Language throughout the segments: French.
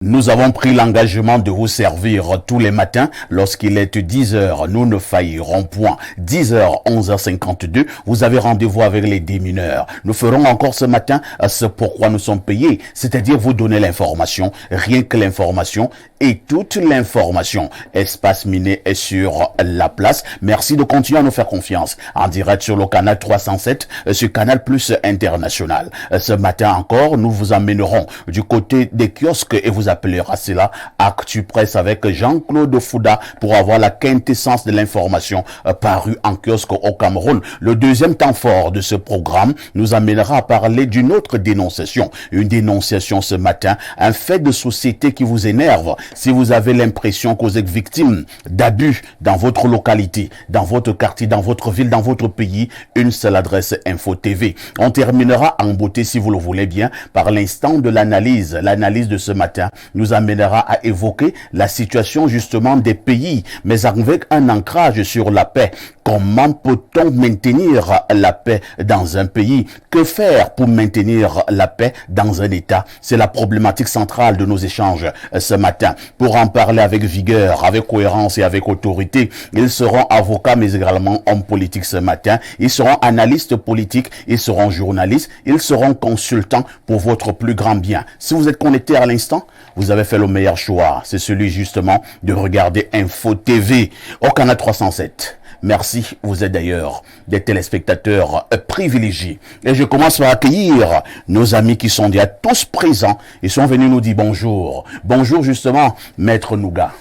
Nous avons pris l'engagement de vous servir tous les matins lorsqu'il est 10 heures. Nous ne faillirons point. 10 heures, 11h52. Vous avez rendez-vous avec les démineurs. Nous ferons encore ce matin ce pourquoi nous sommes payés. C'est-à-dire vous donner l'information, rien que l'information et toute l'information. Espace Miné est sur la place. Merci de continuer à nous faire confiance. En direct sur le canal 307, sur Canal Plus International. Ce matin encore, nous vous emmènerons du côté des kiosques et vous appellera cela Actu Presse avec Jean-Claude Fouda pour avoir la quintessence de l'information parue en kiosque au Cameroun. Le deuxième temps fort de ce programme nous amènera à parler d'une autre dénonciation. Une dénonciation ce matin, un fait de société qui vous énerve. Si vous avez l'impression que vous êtes victime d'abus dans votre localité, dans votre quartier, dans votre ville, dans votre pays, une seule adresse Info TV. On terminera en beauté, si vous le voulez bien, par l'instant de l'analyse. L'analyse de ce matin nous amènera à évoquer la situation justement des pays, mais avec un ancrage sur la paix. Comment peut-on maintenir la paix dans un pays? Que faire pour maintenir la paix dans un État? C'est la problématique centrale de nos échanges ce matin. Pour en parler avec vigueur, avec cohérence et avec autorité, ils seront avocats mais également hommes politiques ce matin. Ils seront analystes politiques, ils seront journalistes, ils seront consultants pour votre plus grand bien. Si vous êtes connecté à l'instant, vous avez fait le meilleur choix. C'est celui justement de regarder Info TV au canal 307. Merci, vous êtes d'ailleurs des téléspectateurs privilégiés. Et je commence par accueillir nos amis qui sont déjà tous présents. Ils sont venus nous dire bonjour. Bonjour justement, Maître Nouga.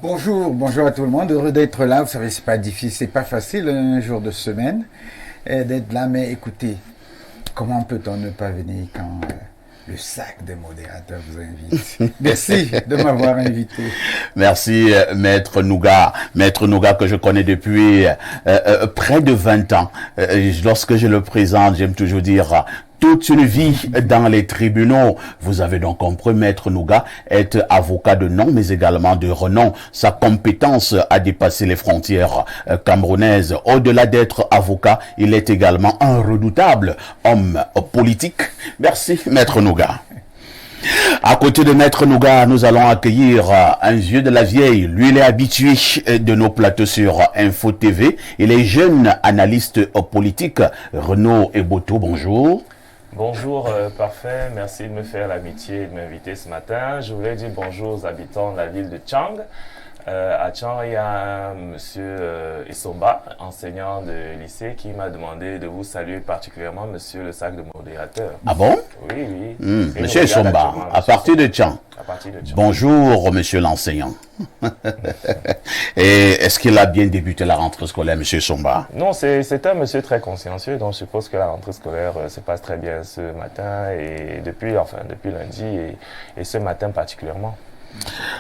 Bonjour à tout le monde. Heureux d'être là. Vous savez, c'est pas difficile, c'est pas facile un jour de semaine d'être là. Mais écoutez, comment peut-on ne pas venir quand le sac des modérateurs vous invite? Merci de m'avoir invité. Merci, Maître Nouga. Maître Nouga que je connais depuis près de 20 ans. Lorsque je le présente, j'aime toujours dire toute une vie dans les tribunaux. Vous avez donc compris, Maître Nouga est avocat de nom, mais également de renom. Sa compétence a dépassé les frontières camerounaises. Au-delà d'être avocat, il est également un redoutable homme politique. Merci, Maître Nouga. À côté de Maître Nouga, nous allons accueillir un vieux de la vieille. Lui, il est habitué de nos plateaux sur Info TV. Il est jeune analyste politique. Renaud Eboto, bonjour. Bonjour, parfait. Merci de me faire l'amitié de m'inviter ce matin. Je voulais dire bonjour aux habitants de la ville de Tchang. À Tchang, il y a monsieur Isomba, enseignant de lycée, qui m'a demandé de vous saluer particulièrement, monsieur le sac de modérateur. Ah bon? Oui. Monsieur Isomba, à partir de Tchang. Bonjour, monsieur l'enseignant. Et est-ce qu'il a bien débuté la rentrée scolaire, monsieur Somba? Non, c'est un monsieur très consciencieux, donc je suppose que la rentrée scolaire se passe très bien ce matin, et depuis lundi, et ce matin particulièrement.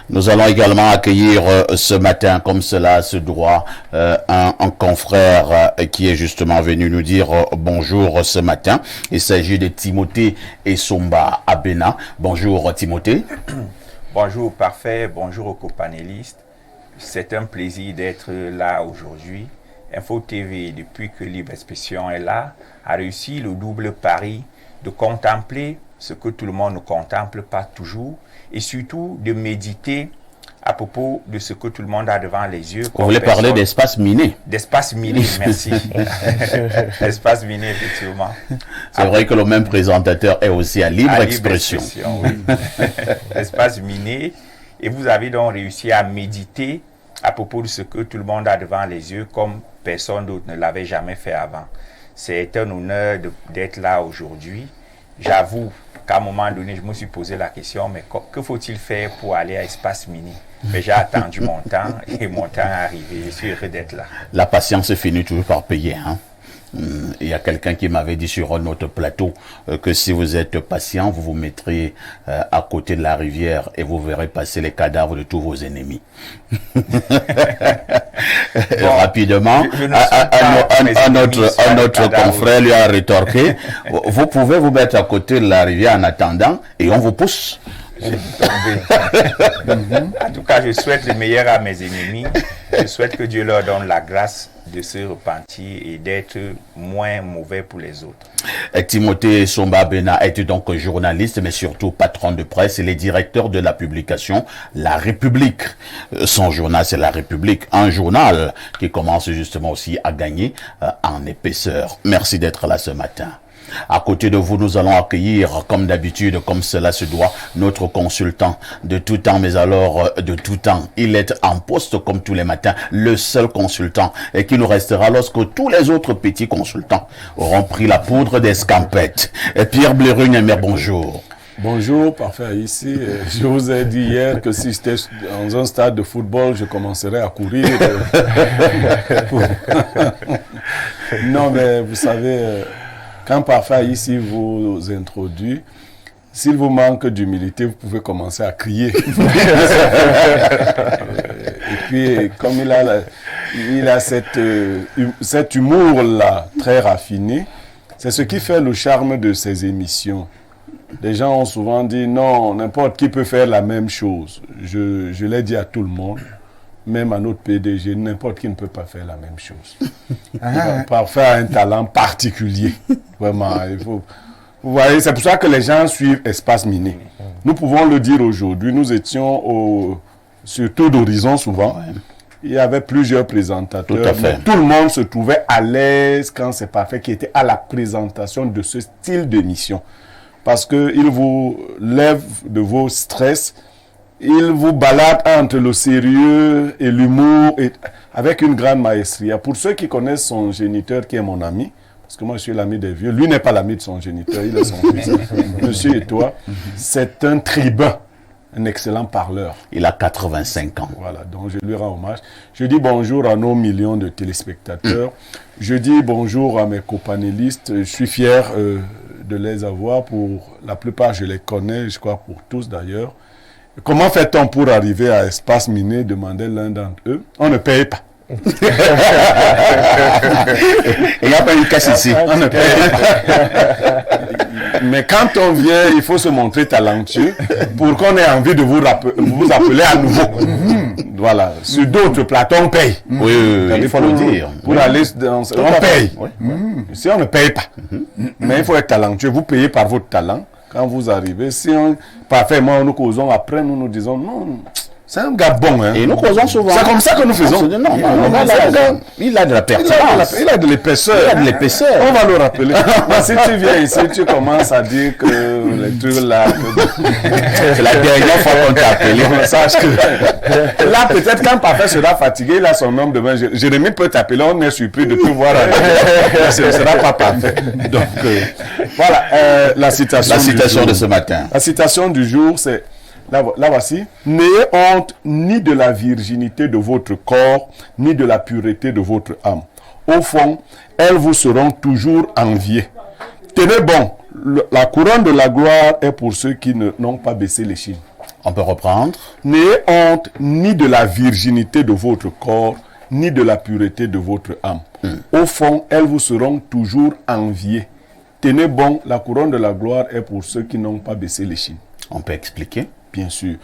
Nous allons également accueillir ce matin, comme cela se doit, un confrère qui est justement venu nous dire bonjour ce matin. Il s'agit de Timothée Esomba Abena. Bonjour Timothée. Bonjour parfait, bonjour aux copanélistes. C'est un plaisir d'être là aujourd'hui. Info TV, depuis que Libre Expression est là, a réussi le double pari de contempler ce que tout le monde ne contemple pas toujours, et surtout de méditer à propos de ce que tout le monde a devant les yeux. Vous voulez parler d'espace miné? D'espace miné, merci. Espace miné, effectivement. C'est vrai que le même présentateur est aussi à Libre Expression. Oui. Espace miné. Et vous avez donc réussi à méditer à propos de ce que tout le monde a devant les yeux, comme personne d'autre ne l'avait jamais fait avant. C'est un honneur d'être là aujourd'hui. J'avoue qu'à un moment donné, je me suis posé la question, mais que faut-il faire pour aller à Espace Miné? Mais j'ai attendu mon temps, et mon temps est arrivé. Je suis heureux d'être là. La patience finit toujours par payer, hein? Il y a quelqu'un qui m'avait dit sur notre plateau que si vous êtes patient, vous vous mettrez à côté de la rivière et vous verrez passer les cadavres de tous vos ennemis. Bon, rapidement, un autre confrère lui a rétorqué, vous pouvez vous mettre à côté de la rivière en attendant et on vous pousse. En tout cas, je souhaite le meilleur à mes ennemis. Je souhaite que Dieu leur donne la grâce de se repentir et d'être moins mauvais pour les autres. Timothée Somba Bena est donc journaliste, mais surtout patron de presse. Il est directeur de la publication La République. Son journal, c'est La République, un journal qui commence justement aussi à gagner en épaisseur. Merci d'être là ce matin. À côté de vous, nous allons accueillir, comme d'habitude, comme cela se doit, notre consultant de tout temps, mais alors de tout temps. Il est en poste comme tous les matins, le seul consultant, et qui nous restera lorsque tous les autres petits consultants auront pris la poudre d'escampette. Et Pierre Blérugne, bonjour. Bonjour, parfait. Ici, je vous ai dit hier que si j'étais dans un stade de football, je commencerais à courir. Non, mais vous savez, quand parfait ici vous introduit, s'il vous manque d'humilité, vous pouvez commencer à crier. Et puis, comme il a cet humour-là très raffiné, c'est ce qui fait le charme de ces émissions. Les gens ont souvent dit non, n'importe qui peut faire la même chose. Je l'ai dit à tout le monde, même à notre PDG, n'importe qui ne peut pas faire la même chose. Parfait a un talent particulier. Vraiment, il faut. Vous voyez, c'est pour ça que les gens suivent Espace Miné. Nous pouvons le dire aujourd'hui, nous étions sur Tour d'Horizon souvent. Il y avait plusieurs présentateurs. Tout à fait. Tout le monde se trouvait à l'aise quand c'est Parfait qui était à la présentation de ce style d'émission. Parce qu'il vous lève de vos stress, il vous balade entre le sérieux et l'humour, avec une grande maestria. Pour ceux qui connaissent son géniteur, qui est mon ami, parce que moi je suis l'ami des vieux, lui n'est pas l'ami de son géniteur, il est son fils. Monsieur et toi, c'est un tribun, un excellent parleur. Il a 85 ans. Voilà, donc je lui rends hommage. Je dis bonjour à nos millions de téléspectateurs. Je dis bonjour à mes copanélistes. Je suis fier de les avoir. Pour la plupart, je les connais, je crois pour tous d'ailleurs. Comment fait-on pour arriver à Espace Miné? Demandait l'un d'entre eux. On ne paye pas. Il n'y a pas une casse ici. On ne paye pas. Mais quand on vient, il faut se montrer talentueux pour qu'on ait envie de vous appeler à nouveau. Voilà. Sur d'autres plateaux, on paye. Oui, il faut le dire. Pour aller dans... On paye. Si on ne paye pas. Mais il faut être talentueux. Vous payez par votre talent. Quand vous arrivez, si on... Parfaitement, nous causons après, nous disons non... C'est un gars bon, hein. Et nous causons souvent. C'est comme ça que nous faisons. Il a de la pertinence. Il a de l'épaisseur. Il a de l'épaisseur. On va le rappeler. Mais si tu viens ici, tu commences à dire que les trucs là... C'est la dernière fois qu'on t'a appelé. Sache que... Là, peut-être quand Parfait sera fatigué, il a son homme demain. Jérémy peut t'appeler, on est surpris de te voir. Ce ne sera pas parfait. Donc, voilà, la citation de ce matin. La citation du jour, c'est... Là voici. N'ayez honte ni de la virginité de votre corps, ni de la pureté de votre âme. Au fond, elles vous seront toujours enviées. Tenez bon, la couronne de la gloire est pour ceux qui n'ont pas baissé l'échine. On peut reprendre. N'ayez honte ni de la virginité de votre corps, ni de la pureté de votre âme. Au fond, elles vous seront toujours enviées. Tenez bon, la couronne de la gloire est pour ceux qui n'ont pas baissé l'échine. On peut expliquer. Bien sûr.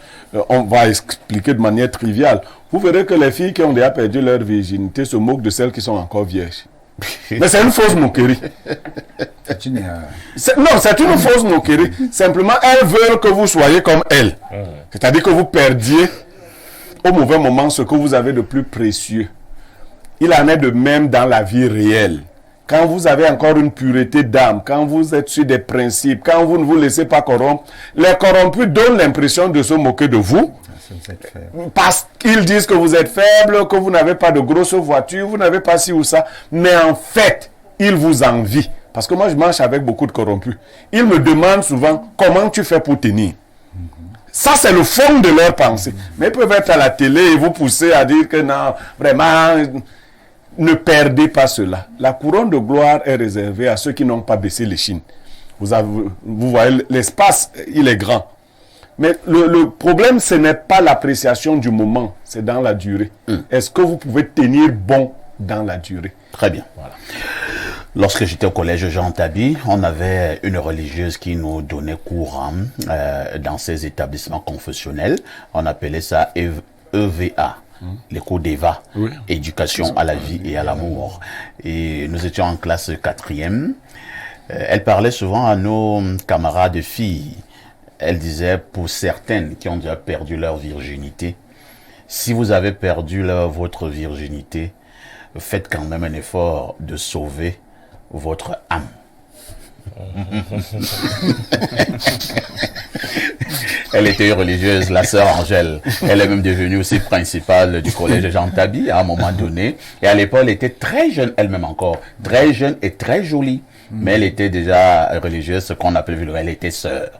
On va expliquer de manière triviale. Vous verrez que les filles qui ont déjà perdu leur virginité se moquent de celles qui sont encore vierges. Mais c'est une fausse moquerie. C'est une erreur. Non, c'est une fausse moquerie. Simplement, elles veulent que vous soyez comme elles. C'est-à-dire que vous perdiez au mauvais moment ce que vous avez de plus précieux. Il en est de même dans la vie réelle. Quand vous avez encore une pureté d'âme, quand vous êtes sur des principes, quand vous ne vous laissez pas corrompre, les corrompus donnent l'impression de se moquer de vous. Parce qu'ils disent que vous êtes faible, que vous n'avez pas de grosse voiture, vous n'avez pas ci ou ça. Mais en fait, ils vous envient. Parce que moi, je marche avec beaucoup de corrompus. Ils me demandent souvent comment tu fais pour tenir. Ça, c'est le fond de leur pensée. Mais ils peuvent être à la télé et vous pousser à dire que non, vraiment... Ne perdez pas cela. La couronne de gloire est réservée à ceux qui n'ont pas baissé l'échine. Vous voyez, l'espace, il est grand. Mais le problème, ce n'est pas l'appréciation du moment, c'est dans la durée. Est-ce que vous pouvez tenir bon dans la durée? Très bien. Voilà. Lorsque j'étais au collège Jean Tabi, on avait une religieuse qui nous donnait cours dans ces établissements confessionnels. On appelait ça EVA. les cours d'Eva, Oui. éducation à la vie et à l'amour. Et nous étions en classe 4e. Elle parlait souvent à nos camarades filles. Elle disait, pour certaines qui ont déjà perdu leur virginité, si vous avez perdu votre virginité, faites quand même un effort de sauver votre âme. Elle était religieuse, la sœur Angèle. Elle est même devenue aussi principale du collège Jean Tabi à un moment donné. Et à l'époque, elle était très jeune, elle-même encore. Très jeune et très jolie. Mais elle était déjà religieuse, ce qu'on appelle vulgairement, elle était sœur.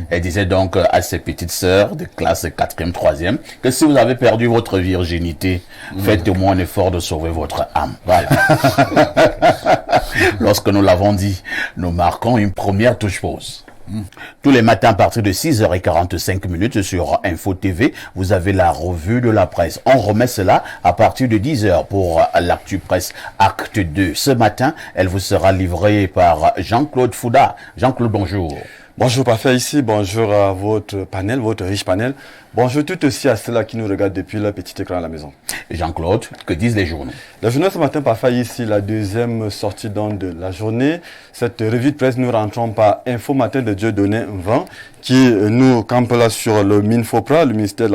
Elle disait donc à ses petites sœurs de classe 4e, 3e, que si vous avez perdu votre virginité, faites au moins un effort de sauver votre âme. Voilà. Lorsque nous l'avons dit, nous marquons une première touche pause. Tous les matins à partir de 6h45 sur Info TV, vous avez la revue de la presse. On remet cela à partir de 10h pour l'actu presse acte 2. Ce matin, elle vous sera livrée par Jean-Claude Fouda. Jean-Claude, bonjour. Bonjour Parfait ici, bonjour à votre panel, votre riche panel. Bonjour tout aussi à ceux-là qui nous regardent depuis leur petit écran à la maison. Jean-Claude, que disent les journaux? La journée ce matin, Parfait ici, la deuxième sortie donc de la journée. Cette revue de presse, nous rentrons par Info Matin de Dieudonné 20 qui nous campe là sur le MINFOPRA, le ministère de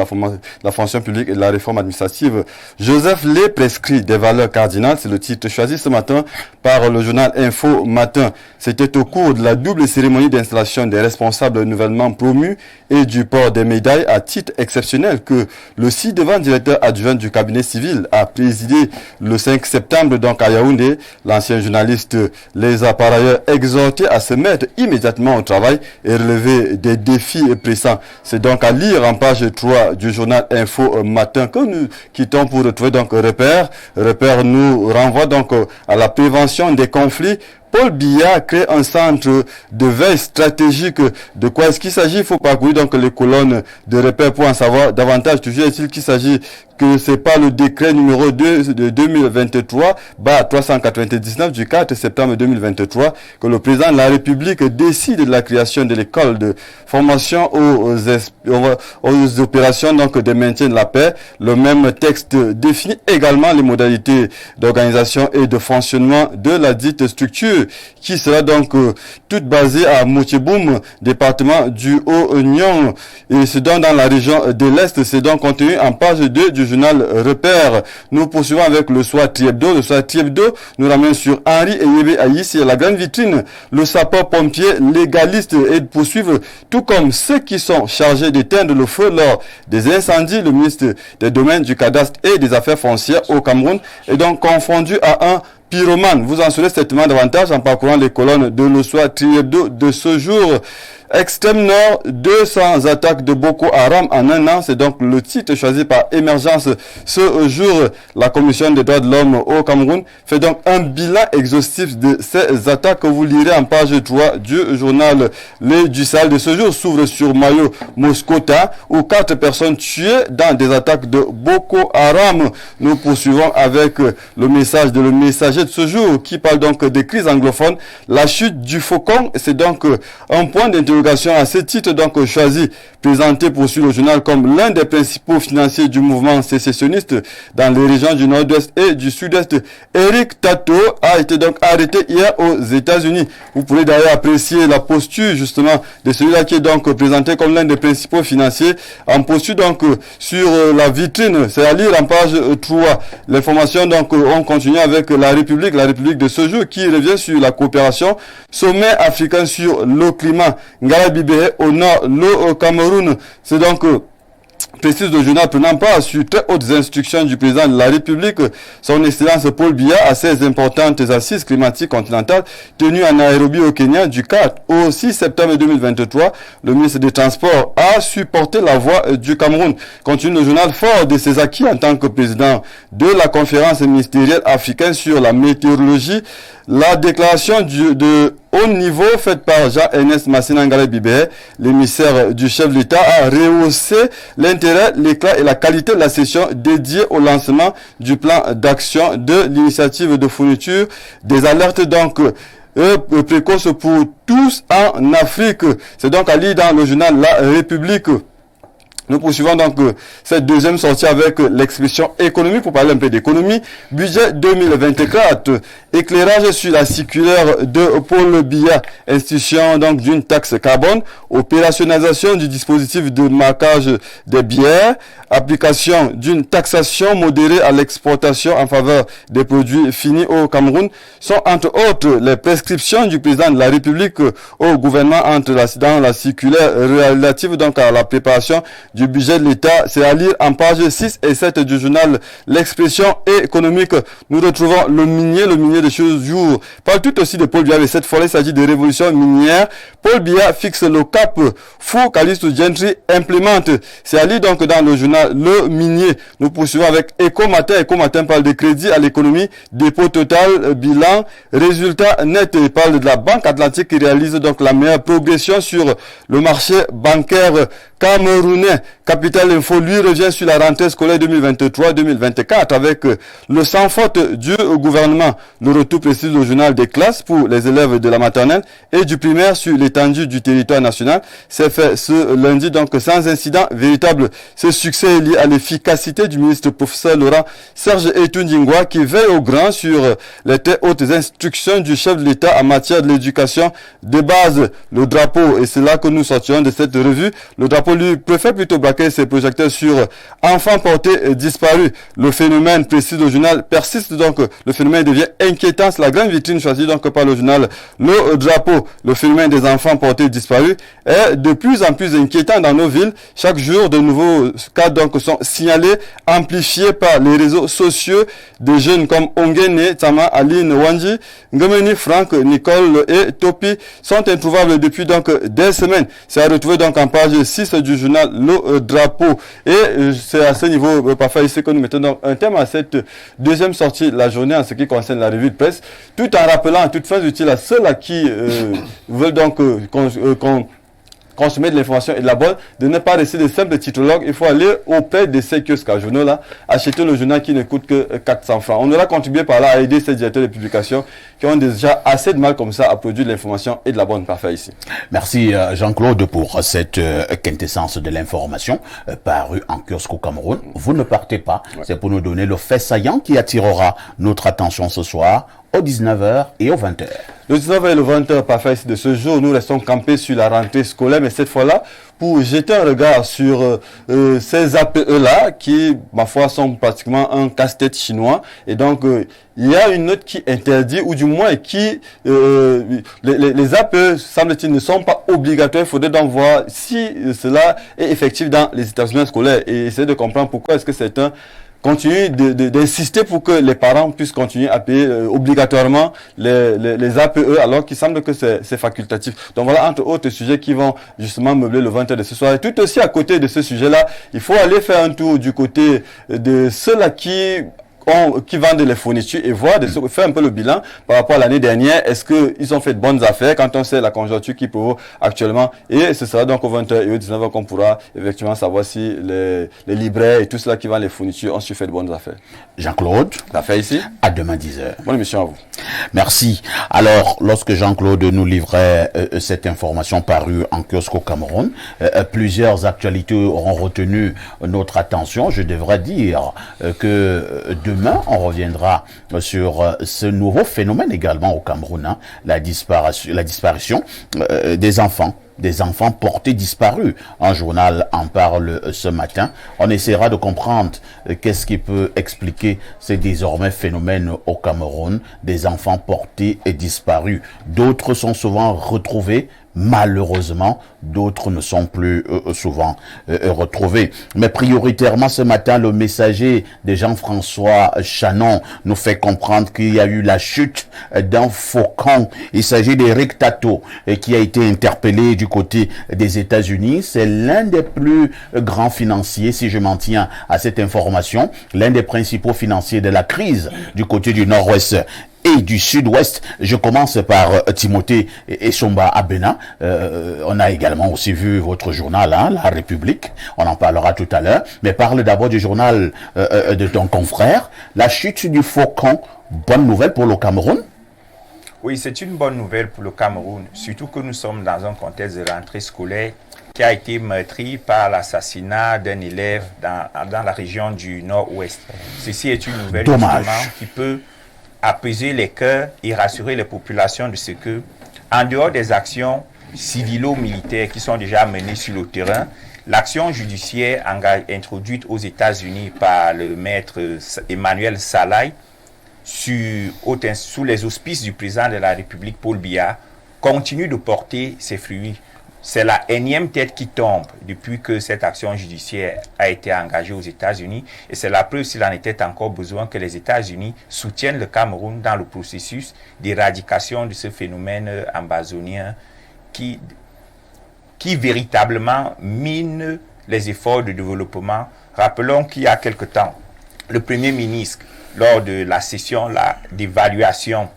la fonction publique et de la réforme administrative. Joseph Lé prescrit des valeurs cardinales, c'est le titre choisi ce matin par le journal Info Matin. C'était au cours de la double cérémonie d'installation des responsables nouvellement promus et du port des médailles à titre exceptionnel que le ci-devant directeur adjoint du cabinet civil a présidé le 5 septembre donc à Yaoundé. L'ancien journaliste les a par ailleurs exhortés à se mettre immédiatement au travail et relever des défis pressants. C'est donc à lire en page 3 du journal Info Matin que nous quittons pour retrouver donc Repère. Repère nous renvoie donc à la prévention des conflits. Paul Biya crée un centre de veille stratégique. De quoi est-ce qu'il s'agit? Il faut parcourir donc les colonnes de Repère pour en savoir davantage. Toujours est-il qu'il s'agit que c'est pas le décret numéro 2 de 2023/399 du 4 septembre 2023 que le président de la République décide de la création de l'école de formation aux opérations donc de maintien de la paix. Le même texte définit également les modalités d'organisation et de fonctionnement de la dite structure qui sera donc toute basée à Moutieboum, département du Haut-Nyon, et c'est donc dans la région de l'Est. C'est donc contenu en page 2 du journal Repère. Nous poursuivons avec le Soir Triebdo. Le Soir Triebdo nous ramène sur Henri Eyebe Aïssi et la grande vitrine. Le sapeur-pompier légaliste et poursuivre, tout comme ceux qui sont chargés d'éteindre le feu lors des incendies. Le ministre des Domaines, du Cadastre et des Affaires foncières au Cameroun est donc confondu à un pyromane. Vous en saurez certainement davantage en parcourant les colonnes de Le Soir Triebdo de ce jour. Extrême Nord, 200 attaques de Boko Haram en un an. C'est donc le titre choisi par Émergence ce jour. La Commission des droits de l'homme au Cameroun fait donc un bilan exhaustif de ces attaques que vous lirez en page 3 du journal Le du Sahel de ce jour. S'ouvre sur Mayo Moscota où 4 personnes tuées dans des attaques de Boko Haram. Nous poursuivons avec le message de le messager de ce jour qui parle donc des crises anglophones. La chute du faucon, c'est donc un point d'interrogation à ce titre donc choisi, présenté sur le journal comme l'un des principaux financiers du mouvement sécessionniste dans les régions du nord-ouest et du sud-est. Eric Tato a été donc arrêté hier aux États-Unis. Vous pourrez d'ailleurs apprécier la posture justement de celui-là qui est donc présenté comme l'un des principaux financiers en posture donc sur la vitrine. C'est à lire en page 3. L'information donc on continue avec la République de ce jour qui revient sur la coopération sommet africain sur le climat. Ngala Bibé au nord, l'eau au Cameroun. C'est donc précise le journal prenant part sur très hautes instructions du président de la République, son Excellence Paul Biya, à ces importantes assises climatiques continentales tenues à Nairobi au Kenya du 4 au 6 septembre 2023. Le ministre des Transports a supporté la voix du Cameroun. Continue le journal fort de ses acquis en tant que président de la conférence ministérielle africaine sur la météorologie. La déclaration de haut niveau faite par Jean-Ernest Massinangale Bibé, l'émissaire du chef de l'État, a rehaussé l'intérêt, l'éclat et la qualité de la session dédiée au lancement du plan d'action de l'initiative de fourniture des alertes donc précoces pour tous en Afrique. C'est donc à lire dans le journal La République. Nous poursuivons donc cette deuxième sortie avec l'expression économique pour parler un peu d'économie. Budget 2024, éclairage sur la circulaire de Paul Biya, institution donc d'une taxe carbone, opérationnalisation du dispositif de marquage des bières, application d'une taxation modérée à l'exportation en faveur des produits finis au Cameroun sont entre autres les prescriptions du président de la République au gouvernement dans la circulaire relative donc à la préparation du budget de l'État. C'est à lire en page 6 et 7 du journal L'Expression économique. Nous retrouvons le minier de ce jour. Parle tout aussi de Paul Biya, mais cette fois il s'agit de révolution minière. Paul Biya fixe le cap. Fou Callisto Gentry implémente. C'est à lire donc dans le journal Le Minier. Nous poursuivons avec Eco Matin. Eco Matin parle de crédit à l'économie, dépôt total, bilan, résultat net. Il parle de la Banque Atlantique qui réalise donc la meilleure progression sur le marché bancaire camerounais. Capital Info, lui, revient sur la rentrée scolaire 2023-2024 avec le sans faute du gouvernement. Le retour précise le journal des classes pour les élèves de la maternelle et du primaire sur l'étendue du territoire national. C'est fait ce lundi donc sans incident véritable. Ce succès est lié à l'efficacité du ministre professeur Laurent Serge Etundingwa qui veille au grand sur les très hautes instructions du chef de l'État en matière de l'éducation de base. Le drapeau, et c'est là que nous sortirons de cette revue, le drapeau lui préfère plutôt braquer ses projecteurs sur enfants portés disparus. Le phénomène, précise le journal, persiste donc. Le phénomène devient inquiétant. C'est la grande vitrine choisie donc par le journal Le Drapeau. Le phénomène des enfants portés disparus est de plus en plus inquiétant dans nos villes. Chaque jour, de nouveaux cas donc sont signalés, amplifiés par les réseaux sociaux. Des jeunes comme Ongene, Tama, Aline, Wanji, Ngomeni, Franck, Nicole et Topi sont introuvables depuis donc des semaines. C'est à retrouver donc en page 6 du journal Le Drapeau. Et c'est à ce niveau, parfois ici, que nous mettons donc un thème à cette deuxième sortie de la journée en ce qui concerne la revue de presse, tout en rappelant à toute fin utile à ceux-là qui veulent donc consommer de l'information et de la bonne, de ne pas rester de simples titologues. Il faut aller auprès de ces kiosques à journaux là, acheter le journal qui ne coûte que 400 francs. On aura contribué par là à aider ces directeurs de publication qui ont déjà assez de mal comme ça à produire de l'information et de la bonne. Parfait ici. Merci Jean-Claude pour cette quintessence de l'information parue en kiosque au Cameroun. Vous ne partez pas, c'est pour nous donner le fait saillant qui attirera notre attention ce soir aux 19h et aux 20h. Le 19h et le 20h, parfait de ce jour, nous restons campés sur la rentrée scolaire, mais cette fois-là, pour jeter un regard sur ces APE-là, qui, ma foi, sont pratiquement un casse-tête chinois. Et donc, il y a une note qui interdit, ou du moins qui... les APE, semble-t-il, ne sont pas obligatoires. Il faudrait donc voir si cela est effectif dans les établissements scolaires et essayer de comprendre pourquoi est-ce que c'est un continue d'insister pour que les parents puissent continuer à payer obligatoirement les APE alors qu'il semble que c'est facultatif. Donc voilà, entre autres sujets qui vont justement meubler le 20h de ce soir. Et tout aussi à côté de ce sujet-là, il faut aller faire un tour du côté de ceux-là qui vendent les fournitures et voir, faire un peu le bilan par rapport à l'année dernière. Est-ce qu'ils ont fait de bonnes affaires quand on sait la conjoncture qui prévaut actuellement? Et ce sera donc au 20h et au 19h qu'on pourra effectivement savoir si les libraires et tout cela qui vendent les fournitures ont su faire de bonnes affaires. Jean-Claude, l'affaire ici. À demain 10h. Bonne émission à vous. Merci. Alors, lorsque Jean-Claude nous livrait cette information parue en kiosque au Cameroun, plusieurs actualités auront retenu notre attention. Je devrais dire que demain, on reviendra sur ce nouveau phénomène également au Cameroun, hein, la disparition des enfants portés disparus. Un journal en parle ce matin. On essaiera de comprendre qu'est-ce qui peut expliquer ces désormais phénomènes au Cameroun, des enfants portés et disparus. D'autres sont souvent retrouvés. Malheureusement, d'autres ne sont plus souvent retrouvés. Mais prioritairement ce matin, le messager de Jean-François Chanon nous fait comprendre qu'il y a eu la chute d'un faucon. Il s'agit d'Eric Tato qui a été interpellé du côté des États-Unis. C'est l'un des plus grands financiers, si je m'en tiens à cette information, l'un des principaux financiers de la crise du côté du Nord-Ouest et du Sud-Ouest. Je commence par Timothée Essomba Abena. On a également aussi vu votre journal, hein, La République. On en parlera tout à l'heure. Mais parle d'abord du journal de ton confrère. La chute du faucon. Bonne nouvelle pour le Cameroun? Oui, c'est une bonne nouvelle pour le Cameroun. Surtout que nous sommes dans un contexte de rentrée scolaire qui a été meurtri par l'assassinat d'un élève dans la région du Nord-Ouest. Ceci est une nouvelle justement qui peut apaiser les cœurs et rassurer les populations de ce que, en dehors des actions civilo-militaires qui sont déjà menées sur le terrain, l'action judiciaire introduite aux États-Unis par le maître Emmanuel Salai sous les auspices du président de la République Paul Biya continue de porter ses fruits. C'est la énième tête qui tombe depuis que cette action judiciaire a été engagée aux États-Unis et c'est la preuve, s'il en était encore besoin, que les États-Unis soutiennent le Cameroun dans le processus d'éradication de ce phénomène amazonien qui véritablement mine les efforts de développement. Rappelons qu'il y a quelque temps, le Premier ministre, lors de la session d'évaluation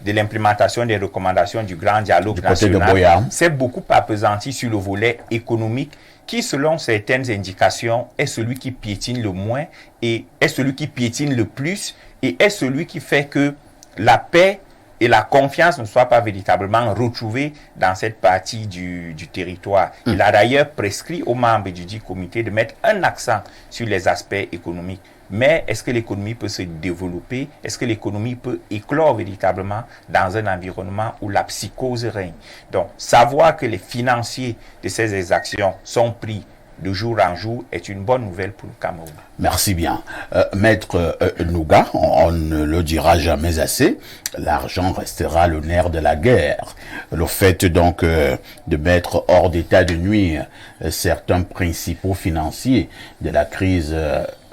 de l'implémentation des recommandations du Grand Dialogue national, s'est beaucoup appesanti sur le volet économique qui, selon certaines indications, est celui qui piétine le moins et est celui qui piétine le plus et est celui qui fait que la paix et la confiance ne soient pas véritablement retrouvées dans cette partie du territoire. Il a d'ailleurs prescrit aux membres du dit comité de mettre un accent sur les aspects économiques. Mais est-ce que l'économie peut se développer? Est-ce que l'économie peut éclore véritablement dans un environnement où la psychose règne? Donc, savoir que les financiers de ces exactions sont pris de jour en jour est une bonne nouvelle pour le Cameroun. Merci bien. Maître Nouga, on ne le dira jamais assez, l'argent restera le nerf de la guerre. Le fait donc de mettre hors d'état de nuire certains principaux financiers de la crise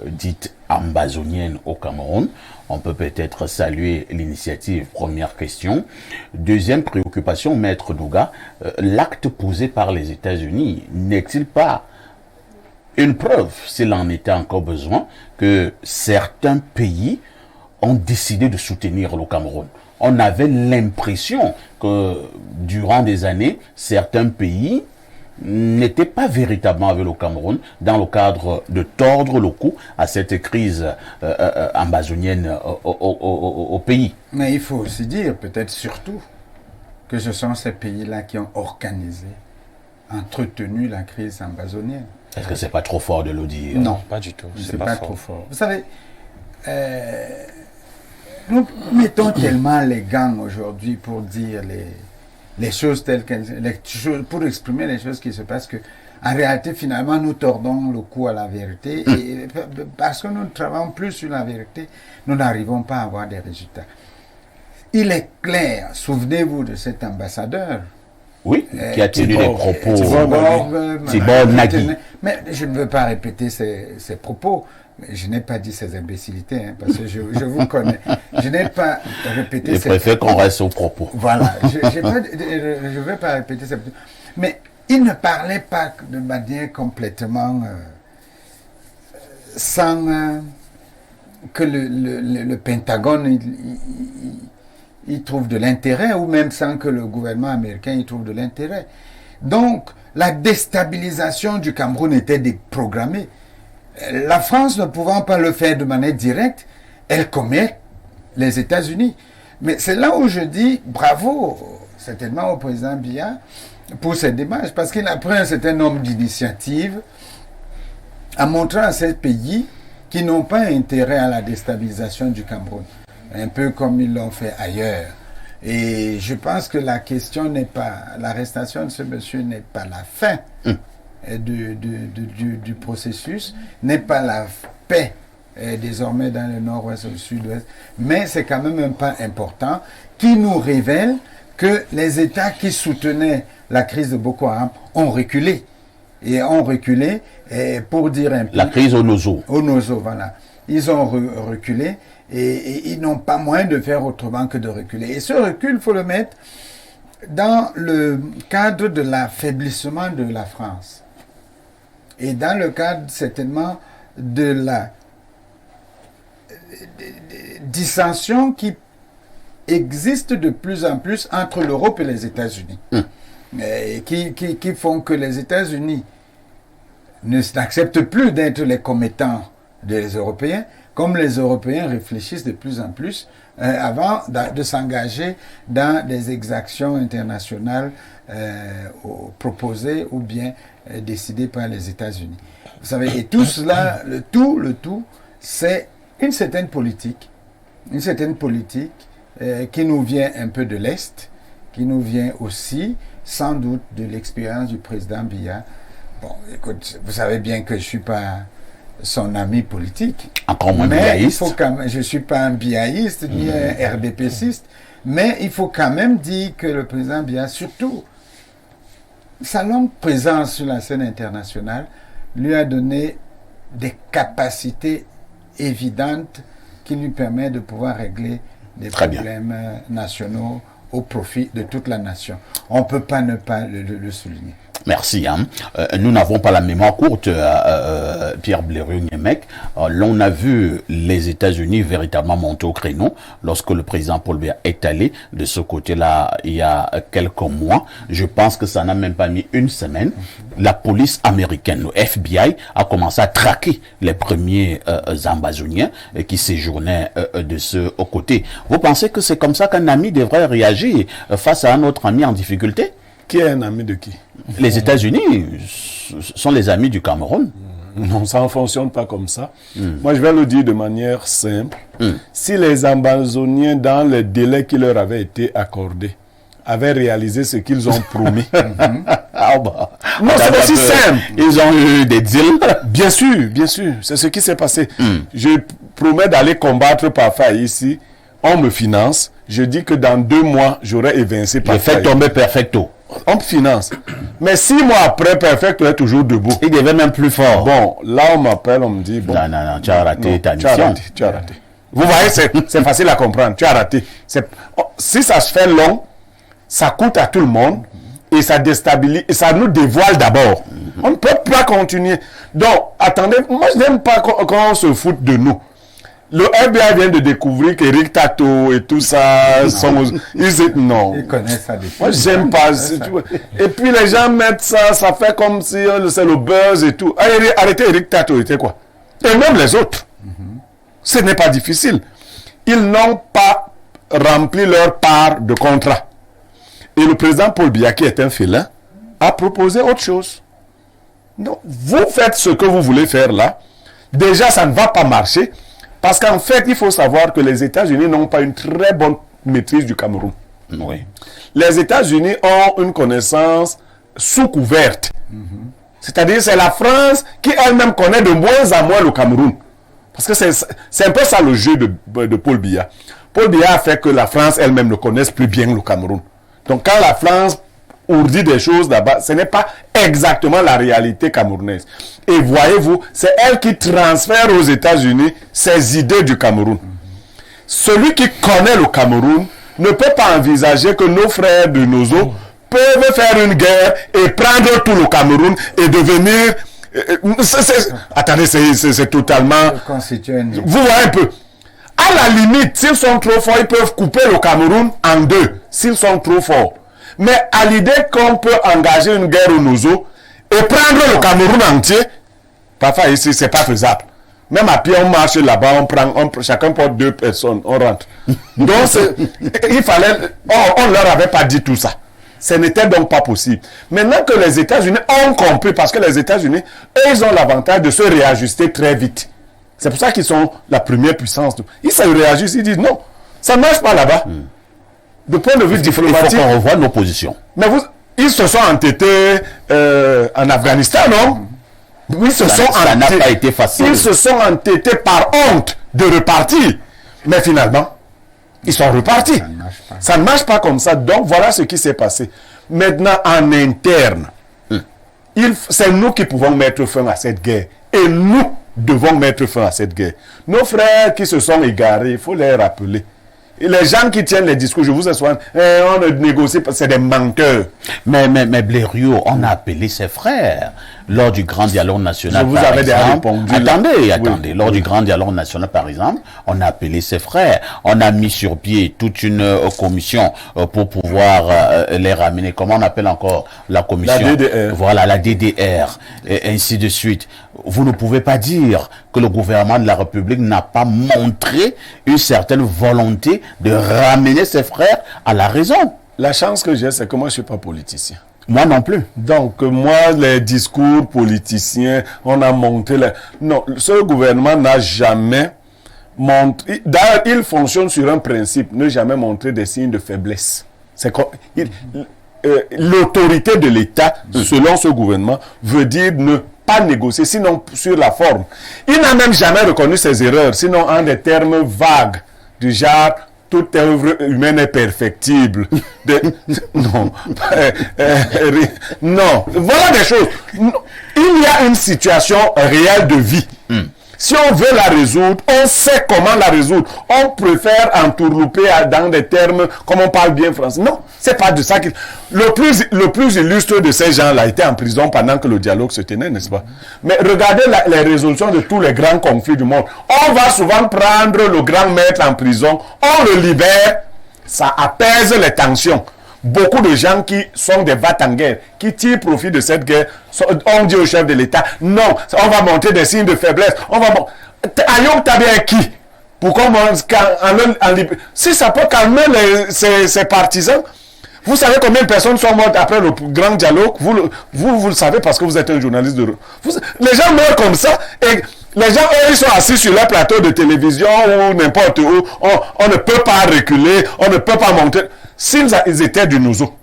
dite amazonienne au Cameroun, on peut peut-être saluer l'initiative. Première question. Deuxième préoccupation, Maître Nouga, l'acte posé par les États-Unis n'est-il pas une preuve, s'il en était encore besoin, que certains pays ont décidé de soutenir le Cameroun? On avait l'impression que durant des années, certains pays n'étaient pas véritablement avec le Cameroun dans le cadre de tordre le cou à cette crise amazonienne au pays. Mais il faut aussi dire, peut-être surtout, que ce sont ces pays-là qui ont organisé, entretenu la crise amazonienne. Est-ce que c'est pas trop fort de le dire? Non, pas du tout. C'est pas trop fort. Vous savez, nous mettons tellement les gants aujourd'hui pour dire les choses telles qu'elles, pour exprimer les choses qui se passent, que en réalité, finalement, nous tordons le cou à la vérité. Et parce que nous ne travaillons plus sur la vérité, nous n'arrivons pas à avoir des résultats. Il est clair, souvenez-vous de cet ambassadeur. Oui, qui a tenu des propos. Tibor Nagui. Mais je ne veux pas répéter ses propos. Je n'ai pas dit ces imbécilités, hein, parce que je vous connais. Je n'ai pas répété Je préfère qu'on reste aux propos. Voilà. Je ne veux pas répéter ces propos. Mais il ne parlait pas de manière complètement sans que le Pentagone il trouve de l'intérêt, ou même sans que le gouvernement américain y trouve de l'intérêt. Donc, la déstabilisation du Cameroun était déprogrammée. La France, ne pouvant pas le faire de manière directe, elle commet les États-Unis. Mais c'est là où je dis bravo, certainement au président Biya, pour cette démarche, parce qu'il a pris un certain nombre d'initiatives en montrant à ces pays qui n'ont pas intérêt à la déstabilisation du Cameroun, un peu comme ils l'ont fait ailleurs. Et je pense que la question n'est pas, l'arrestation de ce monsieur n'est pas la fin du processus, n'est pas la paix désormais dans le nord-ouest ou le sud-ouest, mais c'est quand même un pas important qui nous révèle que les États qui soutenaient la crise de Boko Haram ont reculé. Et ont reculé, pour dire un peu... La crise au Nozo. Au Nozo, voilà. Ils ont reculé et ils n'ont pas moyen de faire autrement que de reculer. Et ce recul, il faut le mettre dans le cadre de l'affaiblissement de la France. Et dans le cadre, certainement, de la dissension qui existe de plus en plus entre l'Europe et les États-Unis. Qui font que les États-Unis n'acceptent plus d'être les commettants des Européens, comme les Européens réfléchissent de plus en plus avant de s'engager dans des exactions internationales proposées ou bien décidées par les États-Unis. Vous savez, et tout cela, le tout, c'est une certaine politique qui nous vient un peu de l'Est, qui nous vient aussi, sans doute, de l'expérience du président Biya. Bon, écoute, vous savez bien que je ne suis pas son ami politique. Encore moins mais biaïste. Il faut quand même, je ne suis pas un biaïste ni un RDPciste, mais il faut quand même dire que le président Biya, surtout, sa longue présence sur la scène internationale, lui a donné des capacités évidentes qui lui permettent de pouvoir régler des problèmes nationaux au profit de toute la nation. On ne peut pas ne pas le souligner. Merci. Nous n'avons pas la mémoire courte, Pierre Blériot-Niemek. L'on a vu les États-Unis véritablement monter au créneau lorsque le président Paul Biya est allé de ce côté-là il y a quelques mois. Je pense que ça n'a même pas mis une semaine. La police américaine, le FBI, a commencé à traquer les premiers ambazoniens qui séjournaient de ce côté. Vous pensez que c'est comme ça qu'un ami devrait réagir face à un autre ami en difficulté? Qui est un ami de qui? Les États-Unis sont les amis du Cameroun. Non, ça ne fonctionne pas comme ça. Moi, je vais le dire de manière simple. Si les Ambazoniens, dans les délais qui leur avaient été accordés, avaient réalisé ce qu'ils ont promis. Non, c'est aussi simple. Ils ont eu des deals. Bien sûr. C'est ce qui s'est passé. Je promets d'aller combattre Parfait ici. On me finance. Je dis que dans 2 mois, j'aurai évincé Parfait. J'ai fait tomber Perfecto. On me finance. Mais 6 mois après, Perfecto est toujours debout. Il devait même plus fort. Bon, là, on m'appelle, on me dit... Bon, non, tu as raté ta mission. Tu as raté. Vous voyez, c'est facile à comprendre. Tu as raté. Si ça se fait long, ça coûte à tout le monde et ça déstabilise, et ça nous dévoile d'abord. On ne peut pas continuer. Donc, attendez, moi, je n'aime pas quand on se fout de nous. Le FBI vient de découvrir qu'Éric Tato et tout ça sont... Non. Ils connaissent ça depuis. Moi, j'aime pas. Et puis, les gens mettent ça fait comme si c'est le buzz et tout. Arrêtez Éric Tato, était quoi? Et même les autres. Ce n'est pas difficile. Ils n'ont pas rempli leur part de contrat. Et le président Paul Biya, qui est un félin, a proposé autre chose. Donc, vous faites ce que vous voulez faire là. Déjà, ça ne va pas marcher. Parce qu'en fait, il faut savoir que les États-Unis n'ont pas une très bonne maîtrise du Cameroun. Oui. Les États-Unis ont une connaissance sous-couverte. C'est-à-dire, c'est la France qui elle-même connaît de moins en moins le Cameroun. Parce que c'est un peu ça le jeu de Paul Biya. Paul Biya a fait que la France elle-même ne connaisse plus bien le Cameroun. Donc, quand la France ourdit des choses là-bas, ce n'est pas exactement la réalité camerounaise. Et voyez-vous, c'est elle qui transfère aux États-Unis ses idées du Cameroun. Celui qui connaît le Cameroun ne peut pas envisager que nos frères de Nozo peuvent faire une guerre et prendre tout le Cameroun et devenir... Attendez, c'est totalement... Vous voyez un peu. À la limite, s'ils sont trop forts, ils peuvent couper le Cameroun en 2, s'ils sont trop forts. Mais à l'idée qu'on peut engager une guerre au Nozo et prendre le Cameroun entier, parfois ici, c'est pas faisable. Même à pied, on marche là-bas, chacun porte 2 personnes, on rentre. Donc, il fallait... on leur avait pas dit tout ça. Ce n'était donc pas possible. Maintenant que les États-Unis ont compris, parce que les États-Unis, eux, ils ont l'avantage de se réajuster très vite. C'est pour ça qu'ils sont la première puissance. Ils se réajustent, ils disent non, ça ne marche pas là-bas. De point de vue diplomatique... Il faut qu'on revoie nos positions. Mais ils se sont entêtés en Afghanistan, non? Ça n'a pas été facile. Ils se sont entêtés par honte de repartir. Mais finalement, ils sont repartis. Ça ne marche pas comme ça. Donc, voilà ce qui s'est passé. Maintenant, en interne, c'est nous qui pouvons mettre fin à cette guerre. Et nous devons mettre fin à cette guerre. Nos frères qui se sont égarés, il faut les rappeler. Les gens qui tiennent les discours, je vous assure, on ne négocie pas, c'est des menteurs. Mais Blériot, on a appelé ses frères lors du grand dialogue national. Je vous par avais déjà exemple. répondu. Attendez. Lors du grand dialogue national, par exemple, on a appelé ses frères. On a mis sur pied toute une commission pour pouvoir les ramener. Comment on appelle encore la commission? La DDR. Voilà, la DDR, et ainsi de suite. Vous ne pouvez pas dire que le gouvernement de la République n'a pas montré une certaine volonté de ramener ses frères à la raison. La chance que j'ai, c'est que moi, je ne suis pas politicien. Moi non plus. Donc, moi, les discours politiciens, on a montré... Non, ce gouvernement n'a jamais montré... D'ailleurs, il fonctionne sur un principe, ne jamais montrer des signes de faiblesse. C'est l'autorité de l'État, selon ce gouvernement, veut dire ne pas négocier, sinon sur la forme. Il n'a même jamais reconnu ses erreurs, sinon en des termes vagues, du genre... Toute œuvre humaine est perfectible. Non. Non. Voilà des choses. Il y a une situation réelle de vie. Si on veut la résoudre, on sait comment la résoudre. On préfère entourlouper dans des termes, comme on parle bien français. Non, c'est pas de ça. Le plus illustre de ces gens-là était en prison pendant que le dialogue se tenait, n'est-ce pas? Mais regardez les résolutions de tous les grands conflits du monde. On va souvent prendre le grand maître en prison, on le libère, ça apaise les tensions. Beaucoup de gens qui sont des va-t-en-guerre, qui tirent profit de cette guerre, on dit au chef de l'État, non, on va montrer des signes de faiblesse. Ayok Tabia qui? Pourquoi si ça peut calmer ses partisans, vous savez combien de personnes sont mortes après le grand dialogue? Vous le savez parce que vous êtes un journaliste les gens meurent comme ça et les gens, eux, ils sont assis sur leur plateau de télévision ou n'importe où. On ne peut pas reculer, on ne peut pas monter. S'ils étaient du Nozo,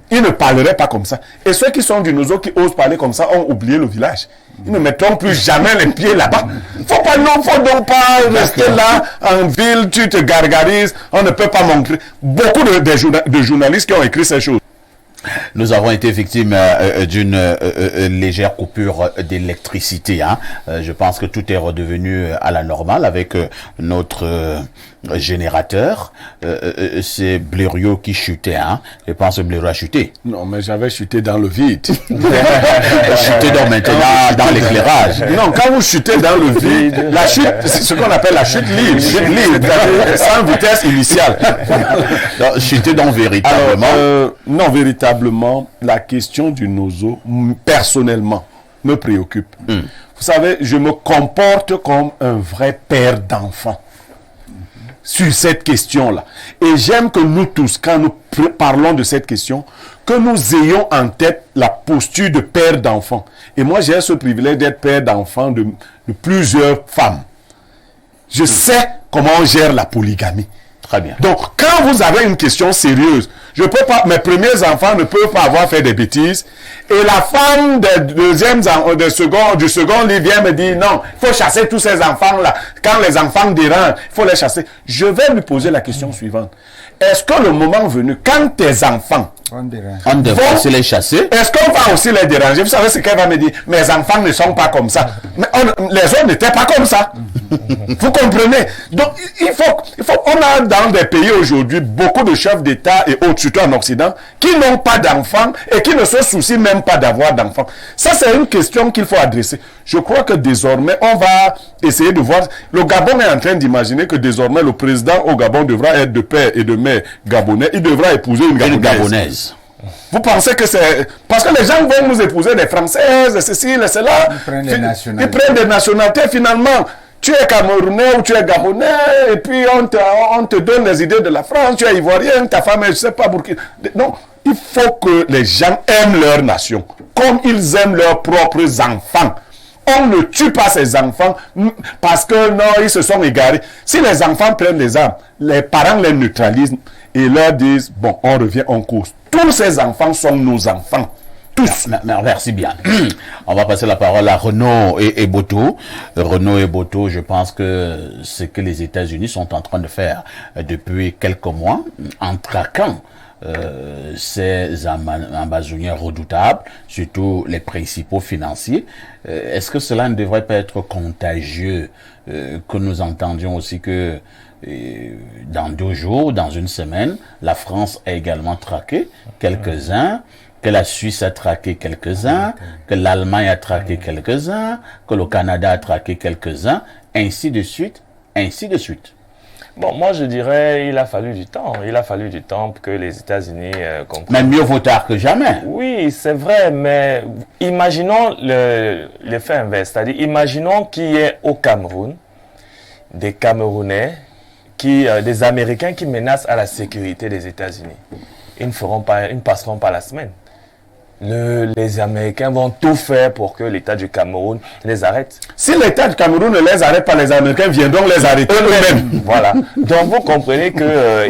ils ne parleraient pas comme ça. Et ceux qui sont du Nozo, qui osent parler comme ça, ont oublié le village. Ils ne mettront plus jamais les pieds là-bas. Faut donc pas rester là en ville, tu te gargarises, on ne peut pas montrer. Beaucoup de journalistes qui ont écrit ces choses. Nous avons été victimes d'une légère coupure d'électricité. Je pense que tout est redevenu à la normale avec notre générateur. C'est Blériot qui chutait. Je pense que Blériot a chuté. Non, mais j'avais chuté dans le vide. Chuté donc maintenant dans l'éclairage. Non, quand vous chutez dans le vide, la chute, c'est ce qu'on appelle la chute libre. Chute libre, sans vitesse initiale. Chuté donc véritablement. Alors, non, véritablement, la question du Nozo, personnellement, me préoccupe. Vous savez, je me comporte comme un vrai père d'enfant sur cette question-là. Et j'aime que nous tous, quand nous parlons de cette question, que nous ayons en tête la posture de père d'enfant. Et moi, j'ai ce privilège d'être père d'enfant de plusieurs femmes. Je sais comment on gère la polygamie. Très bien. Donc, quand vous avez une question sérieuse, je peux pas, mes premiers enfants ne peuvent pas avoir fait des bêtises. Et la femme du second lit vient me dire, non, il faut chasser tous ces enfants-là. Quand les enfants dérangent, il faut les chasser. Je vais lui poser la question suivante. Est-ce que le moment venu, quand tes enfants on devrait aussi les chasser? Est-ce qu'on va aussi les déranger? Vous savez ce qu'elle va me dire? Mes enfants ne sont pas comme ça. Mais les autres n'étaient pas comme ça. Vous comprenez? Donc, on a dans des pays aujourd'hui beaucoup de chefs d'État et autres, surtout en Occident, qui n'ont pas d'enfants et qui ne se soucient même pas d'avoir d'enfants. Ça, c'est une question qu'il faut adresser. Je crois que désormais, on va essayer de voir. Le Gabon est en train d'imaginer que désormais, le président au Gabon devra être de père et de mère gabonais. Il devra épouser une Gabonaise. Vous pensez que c'est... Parce que les gens vont nous épouser des Françaises, ceci, cela. Ils prennent des nationalités. Finalement, tu es Camerounais ou tu es Gabonais, et puis on te donne les idées de la France, tu es Ivoirien, ta femme est, je ne sais pas, Burkina. Non, il faut que les gens aiment leur nation, comme ils aiment leurs propres enfants. On ne tue pas ces enfants parce que non, ils se sont égarés. Si les enfants prennent les armes, les parents les neutralisent et leur disent, bon, on revient en course. Tous ces enfants sont nos enfants. Tous. Merci bien. On va passer la parole à Renaud et Boto. Renaud et Boto, je pense que ce que les États-Unis sont en train de faire depuis quelques mois, en traquant ces ambazoniens redoutables, surtout les principaux financiers. Est-ce que cela ne devrait pas être contagieux, que nous entendions aussi que dans 2 jours, dans une semaine, la France a également traqué quelques-uns, que la Suisse a traqué quelques-uns, que l'Allemagne a traqué quelques-uns, que le Canada a traqué quelques-uns, ainsi de suite, ainsi de suite. Bon, moi je dirais il a fallu du temps. Il a fallu du temps pour que les États-Unis comprennent. Mais mieux vaut tard que jamais. Oui, c'est vrai, mais imaginons l'effet inverse. C'est-à-dire, imaginons qu'il y ait au Cameroun des Camerounais, des Américains qui menacent à la sécurité des États-Unis. Ils ne passeront pas la semaine. Les Américains vont tout faire pour que l'État du Cameroun les arrête. Si l'État du Cameroun ne les arrête pas, les Américains viendront les arrêter eux-mêmes. Voilà. Donc vous comprenez que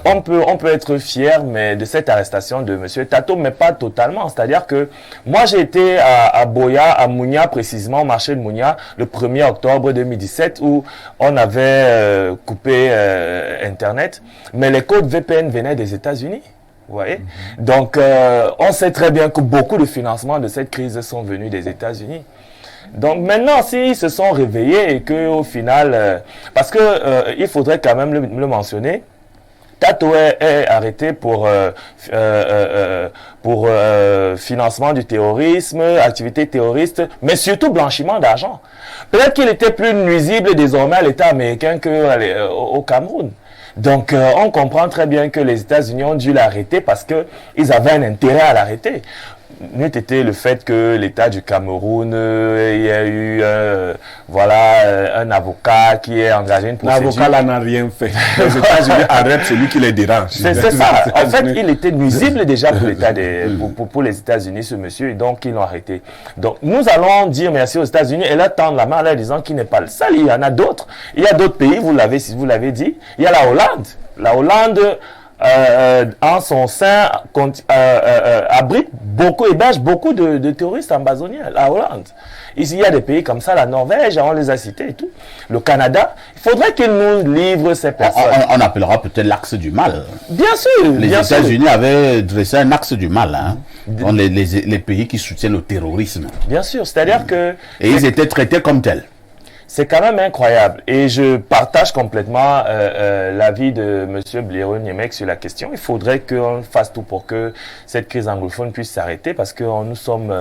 on peut être fier mais de cette arrestation de M. Tato, mais pas totalement. C'est-à-dire que moi j'ai été à Boya, à Mounia précisément, au marché de Mounia, le 1er octobre 2017, où on avait coupé Internet, mais les codes VPN venaient des États-Unis. Vous voyez? Donc, on sait très bien que beaucoup de financements de cette crise sont venus des États-Unis. Donc, maintenant, s'ils se sont réveillés et qu'au final... parce que il faudrait quand même le mentionner, Tato est arrêté pour financement du terrorisme, activité terroriste, mais surtout blanchiment d'argent. Peut-être qu'il était plus nuisible désormais à l'État américain qu'au Cameroun. Donc, on comprend très bien que les États-Unis ont dû l'arrêter parce que ils avaient un intérêt à l'arrêter. N'eût été le fait que l'État du Cameroun, il y a eu un avocat qui est engagé une procédure. L'avocat là n'a rien fait. Les États-Unis arrêtent celui qui les dérange. C'est ça. En fait, il était nuisible déjà pour l'État pour les États-Unis, ce monsieur, et donc ils l'ont arrêté. Donc, nous allons dire merci aux États-Unis et leur tendre la main en leur disant qu'il n'est pas le seul. Il y en a d'autres. Il y a d'autres pays, vous l'avez dit. Il y a la Hollande. La Hollande, en son sein, héberge beaucoup de terroristes ambazoniens, la Hollande. Ici, il y a des pays comme ça, la Norvège, on les a cités et tout. Le Canada, il faudrait qu'ils nous livrent ces personnes. On appellera peut-être l'axe du mal. Bien sûr. Les États-Unis avaient dressé un axe du mal, hein. Les pays qui soutiennent le terrorisme. Bien sûr, c'est-à-dire que... Et ils étaient traités comme tels. C'est quand même incroyable et je partage complètement l'avis de M. Blaireau Niemek sur la question. Il faudrait qu'on fasse tout pour que cette crise anglophone puisse s'arrêter parce que nous sommes,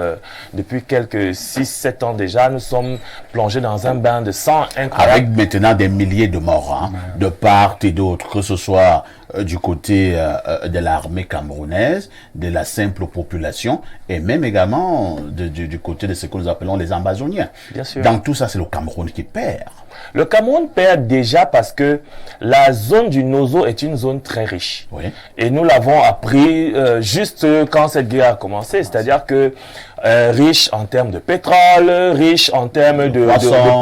depuis quelques 6-7 ans déjà, nous sommes plongés dans un bain de sang incroyable. Avec maintenant des milliers de morts, hein, de part et d'autre, que ce soit du côté de l'armée camerounaise, de la simple population et même également du côté de ce que nous appelons les ambazoniens. Bien sûr. Dans tout ça, c'est le Cameroun qui perd. Le Cameroun perd déjà parce que la zone du Nozo est une zone très riche. Oui. Et nous l'avons appris juste quand cette guerre a commencé. C'est-à-dire que riche en termes de pétrole, riche en termes de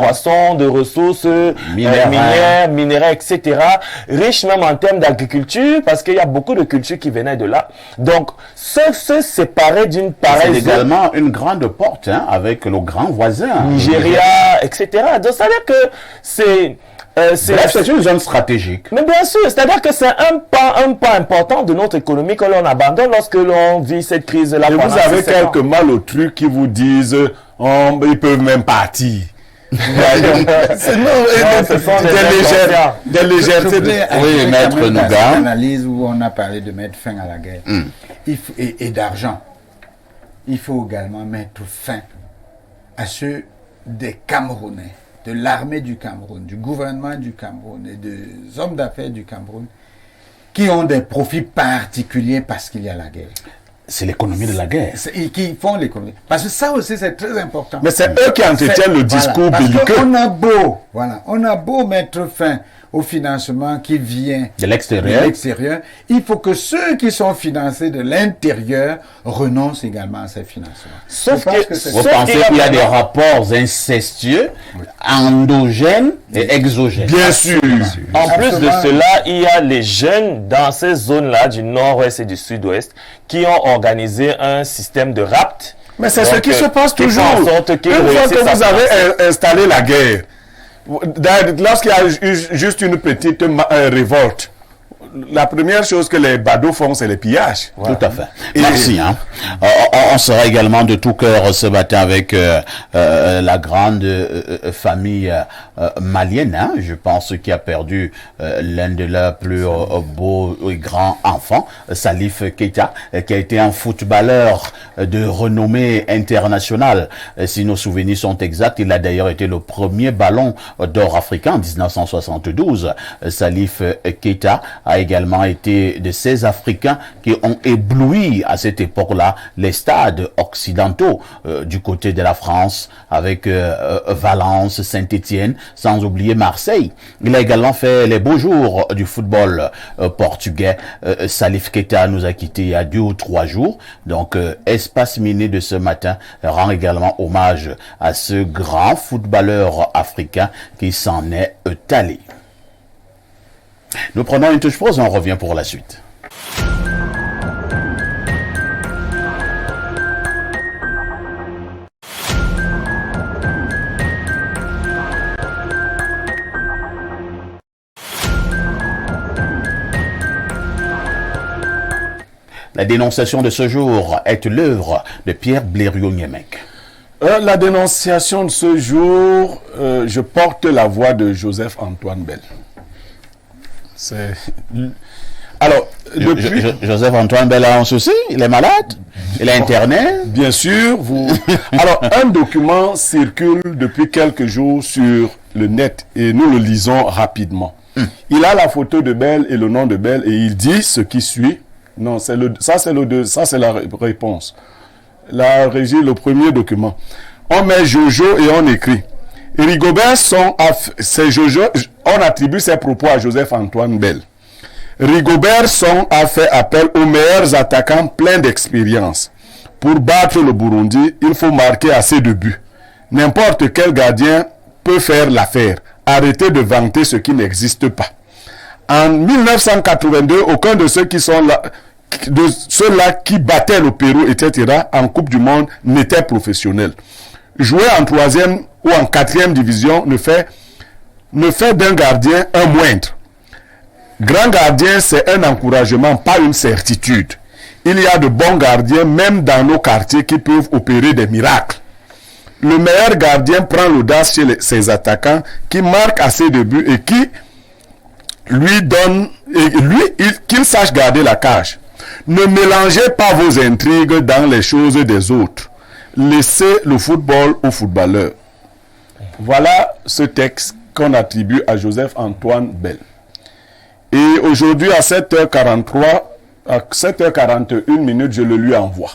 poissons, de ressources minéraires, etc. Riche même en termes d'agriculture parce qu'il y a beaucoup de cultures qui venaient de là. Donc, se séparer d'une pareille zone... C'est également une grande porte, hein, avec le grand voisin. Nigeria, etc. Donc, ça veut dire que c'est une zone stratégique. Mais bien sûr, c'est-à-dire que c'est un pas important de notre économie que l'on abandonne lorsque l'on vit cette crise-là. Et vous avez quelques malotrucs qui vous disent ils peuvent même partir. Ce sont des légèretés. Oui, Maître Nougat. Une analyse où on a parlé de mettre fin à la guerre et d'argent. Il faut également mettre fin à ceux des Camerounais, de l'armée du Cameroun, du gouvernement du Cameroun et des hommes d'affaires du Cameroun qui ont des profits particuliers parce qu'il y a la guerre. C'est l'économie de la guerre. Et qui font l'économie. Parce que ça aussi, c'est très important. Mais c'est eux qui entretiennent le discours belliqueux. On a beau mettre fin au financement qui vient de l'extérieur, il faut que ceux qui sont financés de l'intérieur renoncent également à ces financements. Sauf vous pensez qu'il y a des rapports incestueux, endogènes et exogènes. Bien sûr. En plus de cela, il y a les jeunes dans ces zones-là du nord-ouest et du sud-ouest qui ont organisé un système de rapt. Mais c'est ce qui se passe toujours. Une fois que vous avez installé la guerre, lorsqu'il y a juste une petite révolte, la première chose que les badauds font, c'est les pillages. Tout à fait. Merci. Hein. On sera également de tout cœur ce matin avec la grande famille malienne, hein, je pense, qui a perdu l'un de leurs plus beaux et grands enfants, Salif Keita, qui a été un footballeur de renommée internationale. Si nos souvenirs sont exacts, il a d'ailleurs été le premier ballon d'or africain en 1972. Salif Keita a également été de ces Africains qui ont ébloui à cette époque-là les stades occidentaux du côté de la France avec Valence, Saint-Étienne, sans oublier Marseille. Il a également fait les beaux jours du football portugais. Salif Keita nous a quittés il y a 2 ou 3 jours. Donc, Espace Miné de ce matin rend également hommage à ce grand footballeur africain qui s'en est allé. Nous prenons une touche pause et on revient pour la suite. La dénonciation de ce jour est l'œuvre de Pierre Blériot-Niemek. La dénonciation de ce jour, je porte la voix de Joseph-Antoine Bell. C'est... Alors, depuis... Joseph-Antoine Bell a un souci, il est malade, il est interné. Bien sûr, vous... Alors, un document circule depuis quelques jours sur le net et nous le lisons rapidement. Il a la photo de Bell et le nom de Bell et il dit ce qui suit. Non, ça c'est la réponse. La régie, le premier document. On met Jojo et on écrit. Rigobert c'est Jojo, on attribue ses propos à Joseph-Antoine Bell. Rigobert Song a fait appel aux meilleurs attaquants pleins d'expérience. Pour battre le Burundi, il faut marquer assez de buts. N'importe quel gardien peut faire l'affaire. Arrêtez de vanter ce qui n'existe pas. En 1982, aucun de ceux qui sont là, de ceux-là qui battaient le Pérou, etc., en Coupe du Monde, n'était professionnel. Jouer en 3e ou en 4e division ne fait d'un gardien un moindre. Grand gardien, c'est un encouragement, pas une certitude. Il y a de bons gardiens, même dans nos quartiers, qui peuvent opérer des miracles. Le meilleur gardien prend l'audace chez ses attaquants, qui marquent assez de buts et qui qu'il sache garder la cage. Ne mélangez pas vos intrigues dans les choses des autres. Laissez le football aux footballeurs. Voilà ce texte qu'on attribue à Joseph-Antoine Bell. Et aujourd'hui, à 7h41, je le lui envoie.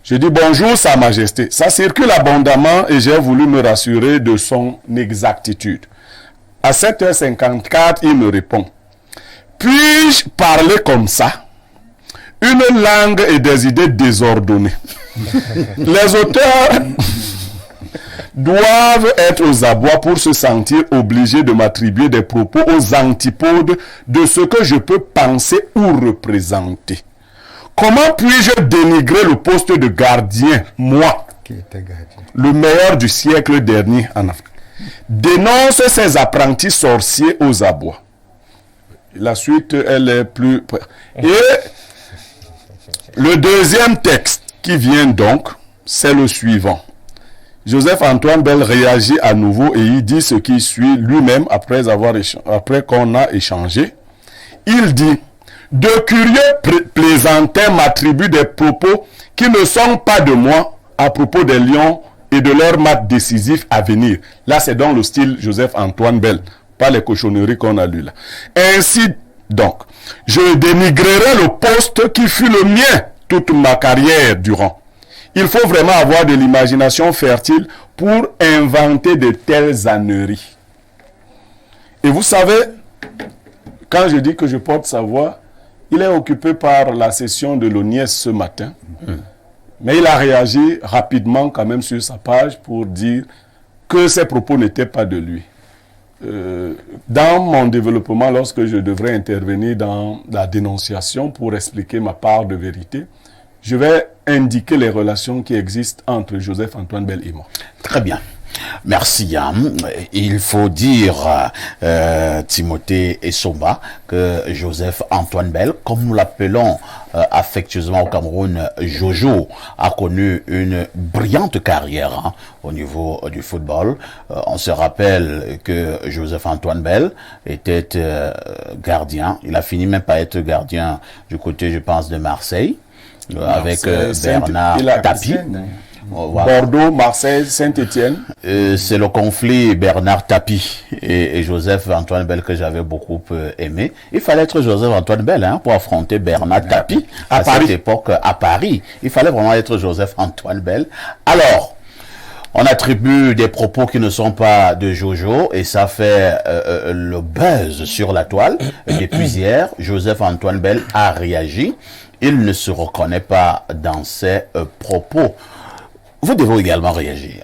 Je dis bonjour, Sa Majesté. Ça circule abondamment et j'ai voulu me rassurer de son exactitude. À 7h54, il me répond. Puis-je parler comme ça? Une langue et des idées désordonnées. Les auteurs doivent être aux abois pour se sentir obligés de m'attribuer des propos aux antipodes de ce que je peux penser ou représenter. Comment puis-je dénigrer le poste de gardien, moi, le meilleur du siècle dernier en Afrique? Dénonce ces apprentis sorciers aux abois. La suite, elle est plus... Et le deuxième texte qui vient donc, c'est le suivant. Joseph-Antoine Bell réagit à nouveau et il dit ce qui suit lui-même après qu'on a échangé. Il dit, de curieux plaisantins m'attribuent des propos qui ne sont pas de moi à propos des Lions et de leur match décisif à venir. Là, c'est dans le style Joseph-Antoine Bell, pas les cochonneries qu'on a lues là. Ainsi donc, je dénigrerai le poste qui fut le mien toute ma carrière durant. Il faut vraiment avoir de l'imagination fertile pour inventer de telles âneries. Et vous savez, quand je dis que je porte sa voix, il est occupé par la session de l'ONIES ce matin. Mais il a réagi rapidement quand même sur sa page pour dire que ses propos n'étaient pas de lui. Dans mon développement, lorsque je devrais intervenir dans la dénonciation pour expliquer ma part de vérité, je vais indiquer les relations qui existent entre Joseph-Antoine Bell et moi. Très bien. Merci. Il faut dire, Timothée Essomba, que Joseph Antoine Bell, comme nous l'appelons affectueusement au Cameroun, Jojo, a connu une brillante carrière au niveau du football. On se rappelle que Joseph Antoine Bell était gardien. Il a fini même par être gardien du côté, je pense, de Marseille, avec Bernard Tapie. Voilà. Bordeaux, Marseille, Saint-Étienne. C'est le conflit Bernard Tapie et Joseph Antoine Bell que j'avais beaucoup aimé. Il fallait être Joseph Antoine Bell pour affronter Bernard Tapie à cette époque à Paris. Il fallait vraiment être Joseph Antoine Bell. Alors, on attribue des propos qui ne sont pas de Jojo et ça fait le buzz sur la toile. Depuis hier, Joseph Antoine Bell a réagi. Il ne se reconnaît pas dans ses propos. Vous devez également réagir.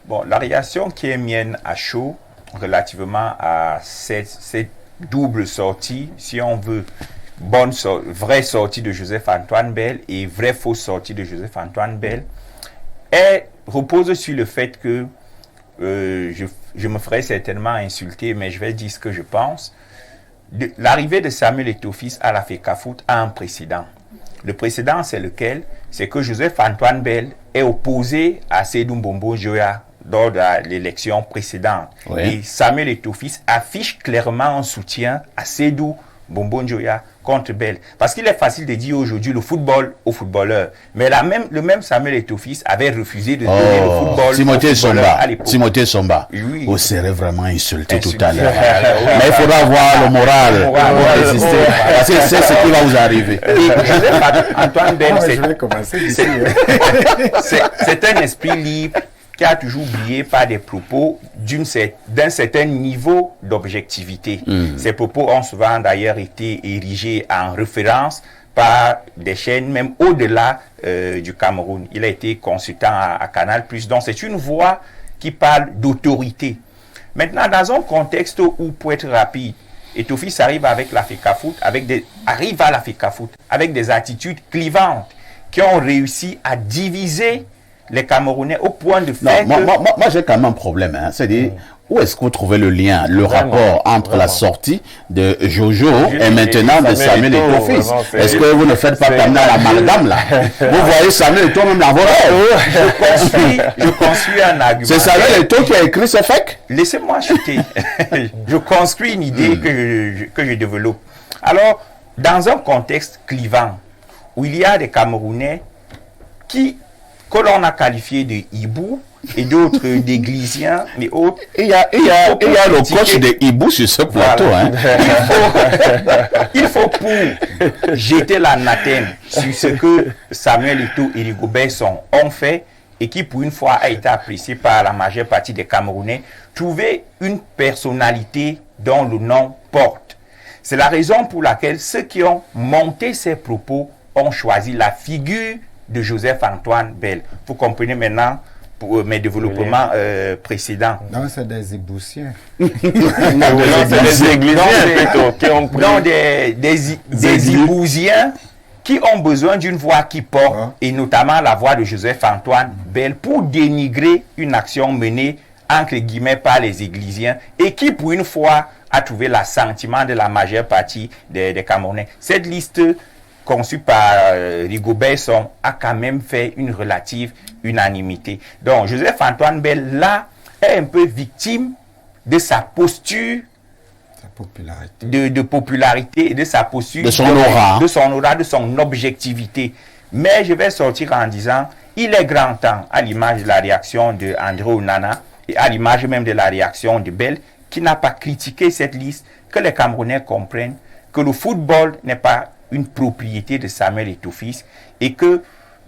Bon, la réaction qui est mienne à chaud relativement à cette double sortie, si on veut, vraie sortie de Joseph Antoine Bell et vraie fausse sortie de Joseph Antoine Bell, repose sur le fait que je me ferai certainement insulter, mais je vais dire ce que je pense. L'arrivée de Samuel Eto'o-Fils à la FECAFOOT a un précédent. Le précédent, c'est lequel? C'est que Joseph Antoine Bell est opposé à Seydou Mbombo Njoya lors de l'élection précédente. Oui. Et Samuel Eto'o-Fils affiche clairement un soutien à Seydou Mbombo Njoya contre Bell. Parce qu'il est facile de dire aujourd'hui le football aux footballeurs. Mais le même Samuel Eto'o-Fils avait refusé de donner le football Timothée aux footballeurs à l'époque. Timothée Somba, oui. Vous serez vraiment insulté tout à l'heure. Mais il faudra avoir le moral pour résister. Parce que c'est ce qui va vous arriver. Et Joseph Antoine Bell, c'est un esprit libre qui a toujours brillé par des propos d'un certain niveau d'objectivité. Ces propos ont souvent d'ailleurs été érigés en référence par des chaînes même au-delà du Cameroun. Il a été consultant à Canal+. Donc c'est une voix qui parle d'autorité. Maintenant, dans un contexte où, pour être rapide, Eto'o-Fils arrive avec la FECAFOOT, arrive à la FECAFOOT avec des attitudes clivantes qui ont réussi à diviser les Camerounais au point de faire moi j'ai quand même un problème. C'est-à-dire, où est-ce que vous trouvez le lien, le rapport entre la sortie de Jojo et maintenant de Samuel Eto'o-Fils? Est-ce que vous ne faites pas comme dans l'amalgame là? Vous voyez Samuel Eto'o même dans vos rêves. Je construis un argument. C'est Samuel Eto'o qui a écrit ce fait? Laissez-moi chuter. Je construis une idée que je développe. Alors, dans un contexte clivant, où il y a des Camerounais que l'on a qualifié de hibou et d'autres d'églisiens, mais autres. Il y a le coach de hibou sur ce plateau. Voilà. Il faut pour jeter l'anathème sur ce que Samuel Eto'o et Rigobert Song ont fait et qui pour une fois a été apprécié par la majeure partie des Camerounais, trouver une personnalité dont le nom porte. C'est la raison pour laquelle ceux qui ont monté ces propos ont choisi la figure de Joseph Antoine Bell. Vous comprenez maintenant pour mes développements précédents. Non, c'est des éboussiens. C'est des églisiens des ibousiens qui ont besoin d'une voix qui porte, et notamment la voix de Joseph Antoine Bell, pour dénigrer une action menée entre guillemets par les églisiens et qui pour une fois a trouvé l'assentiment de la majeure partie des Camerounais. Cette liste conçu par Rigobert Song a quand même fait une relative unanimité. Donc, Joseph Antoine Bell, là, est un peu victime de sa posture de popularité et de sa posture, de son aura, de son objectivité. Mais je vais sortir en disant, il est grand temps, à l'image de la réaction de André Onana et à l'image même de la réaction de Bell, qui n'a pas critiqué cette liste, que les Camerounais comprennent que le football n'est pas une propriété de Samuel Eto'o-Fils et que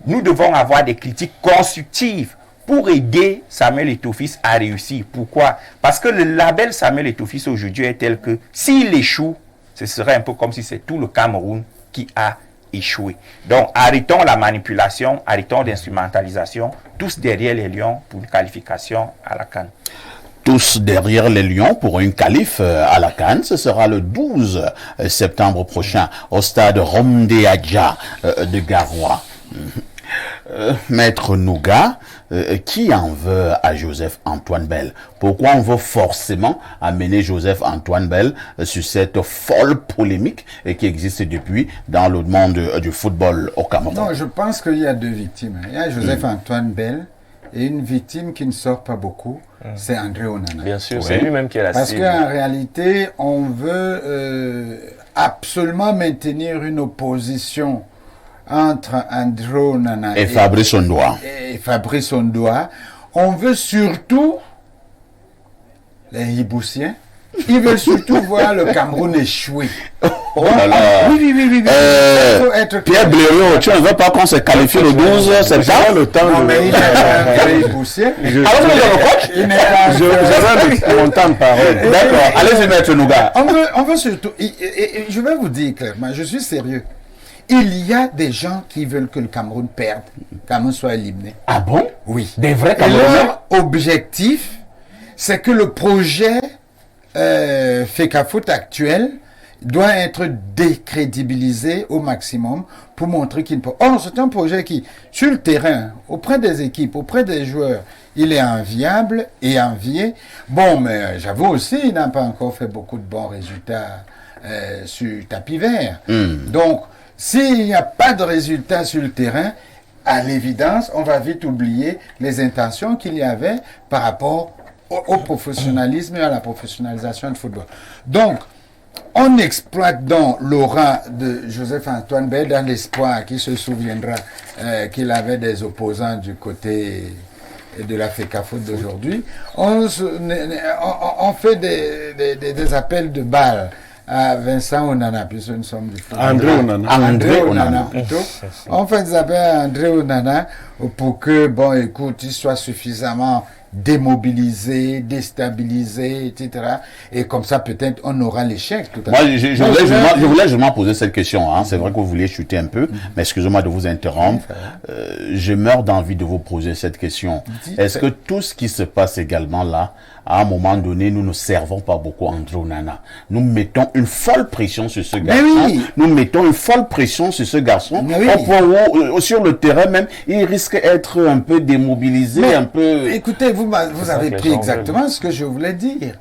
nous devons avoir des critiques constructives pour aider Samuel Eto'o-Fils à réussir. Pourquoi? Parce que le label Samuel Eto'o-Fils aujourd'hui est tel que s'il échoue, ce serait un peu comme si c'est tout le Cameroun qui a échoué. Donc arrêtons la manipulation, arrêtons l'instrumentalisation, tous derrière les Lions pour une qualification à la CAN. Tous derrière les Lions pour une qualif à la CAN. Ce sera le 12 septembre prochain au stade Romdé Adja de Garoua. Maître Nouga, qui en veut à Joseph-Antoine Bell? Pourquoi on veut forcément amener Joseph-Antoine Bell sur cette folle polémique qui existe depuis dans le monde du football au Cameroun? Non, je pense qu'il y a deux victimes. Il y a Joseph-Antoine Bell et une victime qui ne sort pas beaucoup, c'est André Onana. Bien sûr, c'est lui-même qui est la Parce cible. qu'en réalité, on veut absolument maintenir une opposition entre André Onana Et Fabrice Ondoa. et Fabrice Ondoa. On veut surtout, les Hiboussiens, ils veulent surtout voir le Cameroun échouer. Oh là là. Oui. Il faut être Pierre clair. Blériot, tu ne veux pas qu'on se qualifie le 12 septembre? le temps Non, de... mais il est un Hiboussien. Alors, vous êtes le coach? Il n'est pas J'avais mon temps de parole. D'accord, allez-y, Maître Nouga. On veut surtout, et je vais vous dire clairement, je suis sérieux. Il y a des gens qui veulent que le Cameroun perde, que le Cameroun soit éliminé. Ah bon? Oui. Des vrais Et Camerounais? leur objectif, c'est que le projet FECAFOOT actuel doit être décrédibilisé au maximum pour montrer qu'il ne peut. Or, c'est un projet qui, sur le terrain, auprès des équipes, auprès des joueurs, il est enviable et envié. Bon, mais j'avoue aussi, il n'a pas encore fait beaucoup de bons résultats sur tapis vert. Donc, s'il n'y a pas de résultats sur le terrain, à l'évidence, on va vite oublier les intentions qu'il y avait par rapport au professionnalisme et à la professionnalisation du football. Donc, on exploite donc l'aura de Joseph-Antoine Bell dans l'espoir qu'il se souviendra qu'il avait des opposants du côté de la FECAFOOT d'aujourd'hui. On fait des appels de balles à Vincent Onana, puisque nous sommes du football. André Onana. André Onana, plutôt. On fait des appels à André Onana pour que, bon, écoute, il soit suffisamment démobilisé, déstabilisé, etc. Et comme ça, peut-être, on aura l'échec tout à Moi, l'heure. je voulais justement poser cette question. Hein. C'est vrai que vous vouliez chuter un peu, mais excusez-moi de vous interrompre. Je meurs d'envie de vous poser cette question. Est-ce que tout ce qui se passe également là, à un moment donné, nous ne servons pas beaucoup André Onana? Nous mettons une folle pression sur ce garçon. oui. Nous mettons une folle pression sur ce garçon. Mais oui. Au point où, sur le terrain même, il risque d'être un peu démobilisé, Mais, un peu... Écoutez, vous ça avez que les pris gens exactement ce que je voulais dire.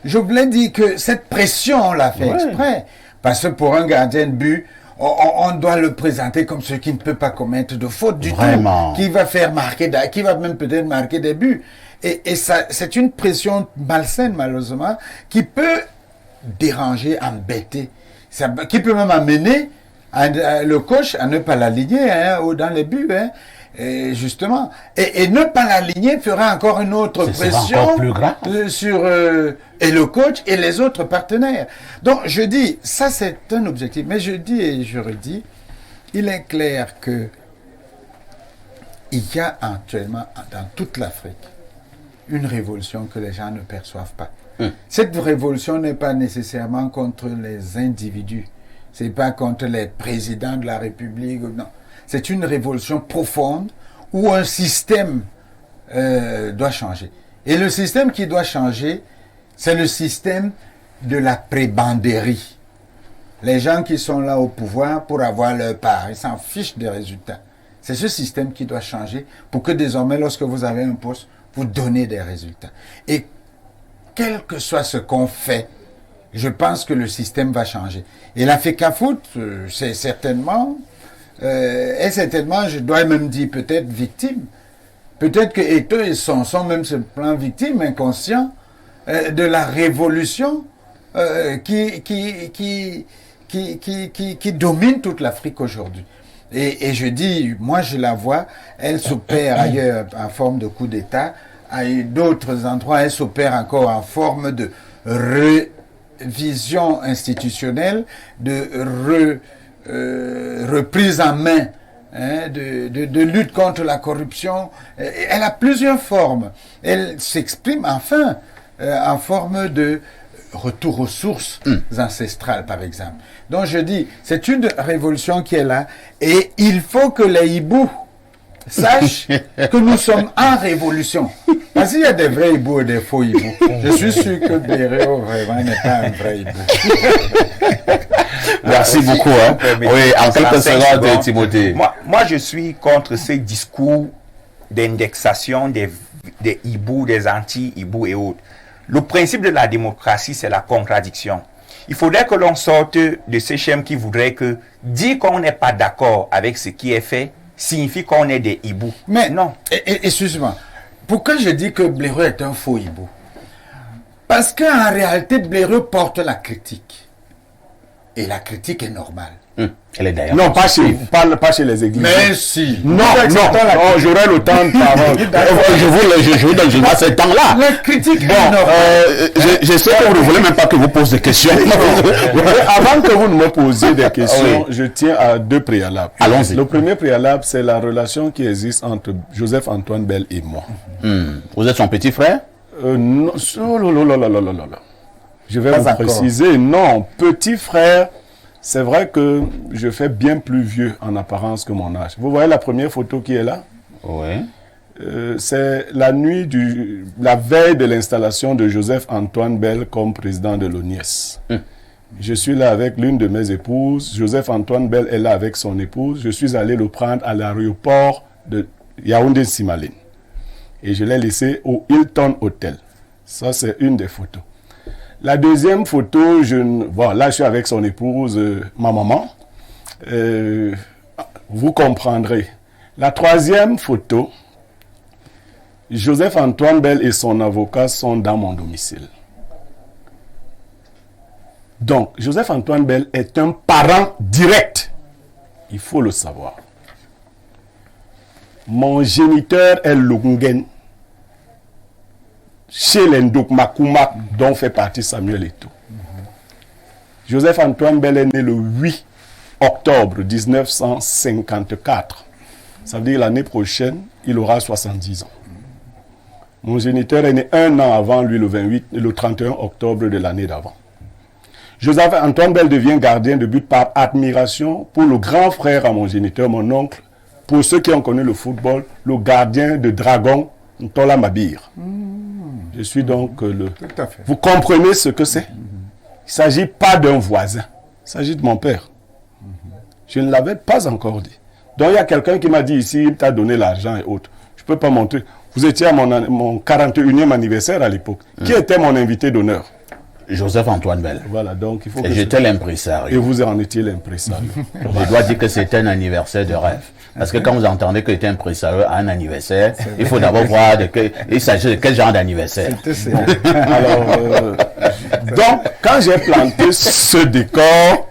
Je voulais dire que cette pression, on l'a fait exprès. Parce que pour un gardien de but, on doit le présenter comme celui qui ne peut pas commettre de faute du Vraiment. tout. Qui va faire marquer, qui va même peut-être marquer des buts. Et ça, c'est une pression malsaine, malheureusement, qui peut déranger, embêter. Qui peut même amener le coach à ne pas l'aligner ou dans les buts. Et justement, et ne pas l'aligner fera encore une autre pression encore plus grave. sur et le coach et les autres partenaires. Donc je dis, ça c'est un objectif, mais je dis et je redis, il est clair que il y a actuellement dans toute l'Afrique une révolution que les gens ne perçoivent pas. Cette révolution n'est pas nécessairement contre les individus, c'est pas contre les présidents de la République, non. C'est une révolution profonde où un système doit changer. Et le système qui doit changer, c'est le système de la prébenderie. Les gens qui sont là au pouvoir pour avoir leur part, ils s'en fichent des résultats. C'est ce système qui doit changer pour que désormais, lorsque vous avez un poste, vous donnez des résultats. Et quel que soit ce qu'on fait, je pense que le système va changer. Et la FECAFOOT, c'est certainement... et certainement, je dois même dire peut-être victime. Peut-être que Eto'o et sont même sur le plan victime, inconscient de la révolution qui domine toute l'Afrique aujourd'hui. Et je dis, moi je la vois, elle s'opère ailleurs en forme de coup d'État, à d'autres endroits elle s'opère encore en forme de révision institutionnelle, de reprise en main, de lutte contre la corruption. Elle a plusieurs formes. Elle s'exprime enfin en forme de retour aux sources ancestrales, par exemple. Donc je dis, c'est une révolution qui est là, et il faut que les hiboux sachent que nous sommes en révolution. Parce qu'il y a des vrais hiboux et des faux hiboux. Je suis sûr que Blaireau, vraiment, n'est pas un vrai hibou. Merci beaucoup. Hein. Oui, en quelques secondes, Timothée. Moi, je suis contre ces discours d'indexation des hiboux, des anti-hiboux et autres. Le principe de la démocratie, c'est la contradiction. Il faudrait que l'on sorte de ces schèmes qui voudraient que dire qu'on n'est pas d'accord avec ce qui est fait signifie qu'on est des hiboux. Mais non. Excuse-moi. Pourquoi je dis que Blaireau est un faux hibou? Parce qu'en réalité, Blaireau porte la critique. Et la critique est normale. Elle est d'ailleurs. Non, pas chez les églises. Mais si. Non, j'aurai le temps de parole. Je vous donne ce temps-là. La critique est Bon, normale. je sais que vous ne voulez même pas que vous posiez des questions. Avant que vous ne me posiez des questions, je tiens à 2 préalables. Allons-y. Le premier préalable, c'est la relation qui existe entre Joseph-Antoine Bell et moi. Vous êtes son petit frère? Non, je vais Pas vous encore. préciser. Non, petit frère, c'est vrai que je fais bien plus vieux en apparence que mon âge. Vous voyez la première photo qui est là? Oui. C'est la la veille de l'installation de Joseph-Antoine Bell comme président de l'ONIES. Je suis là avec l'une de mes épouses. Joseph-Antoine Bell est là avec son épouse. Je suis allé le prendre à l'aéroport de Yaoundé-Simaline. Et je l'ai laissé au Hilton Hotel. Ça, c'est une des photos. La deuxième photo, là, je suis avec son épouse, ma maman. Vous comprendrez. La troisième photo, Joseph-Antoine Bell et son avocat sont dans mon domicile. Donc, Joseph-Antoine Bell est un parent direct. Il faut le savoir. Mon géniteur est Lungen, chez les Ndokmakumak, dont fait partie Samuel Eto'o. Joseph-Antoine Bell est né le 8 octobre 1954. Ça veut dire l'année prochaine, il aura 70 ans. Mon géniteur est né un an avant lui, le 31 octobre de l'année d'avant. Joseph-Antoine Bell devient gardien de but par admiration pour le grand frère à mon géniteur, mon oncle. Pour ceux qui ont connu le football, le gardien de Dragon, Ntola Mabir. Je suis donc le... Tout à fait. Vous comprenez ce que c'est? Il ne s'agit pas d'un voisin. Il s'agit de mon père. Je ne l'avais pas encore dit. Donc il y a quelqu'un qui m'a dit ici, il t'a donné l'argent et autres. Je ne peux pas montrer. Vous étiez à mon 41e anniversaire à l'époque. Qui était mon invité d'honneur? Joseph-Antoine Bell. Voilà, donc il faut que... Et j'étais Et l'impresario. vous en étiez l'impresario. Je dois dire que c'était un anniversaire de rêve. Parce que quand vous entendez que j'étais impresario à un anniversaire, il faut d'abord voir il s'agit de quel genre d'anniversaire. Alors, donc, quand j'ai planté ce décor,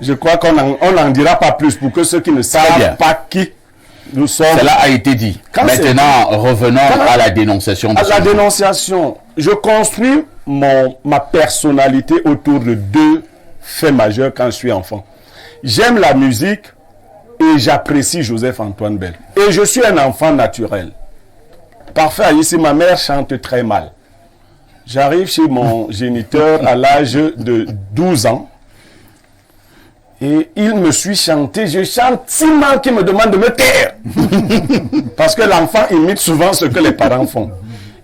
je crois qu'on n'en dira pas plus pour que ceux qui ne bien. savent pas qui nous sommes. Cela a été dit. Quand Maintenant, revenons à la dénonciation de À ce la jour. dénonciation, je construis ma personnalité autour de 2 faits majeurs quand je suis enfant. J'aime la musique et j'apprécie Joseph-Antoine Bell. Et je suis un enfant naturel. Parfait, ici ma mère chante très mal. J'arrive chez mon géniteur à l'âge de 12 ans. Et il me suit chanter. Je chante si mal qu'il me demande de me taire. Parce que l'enfant imite souvent ce que les parents font.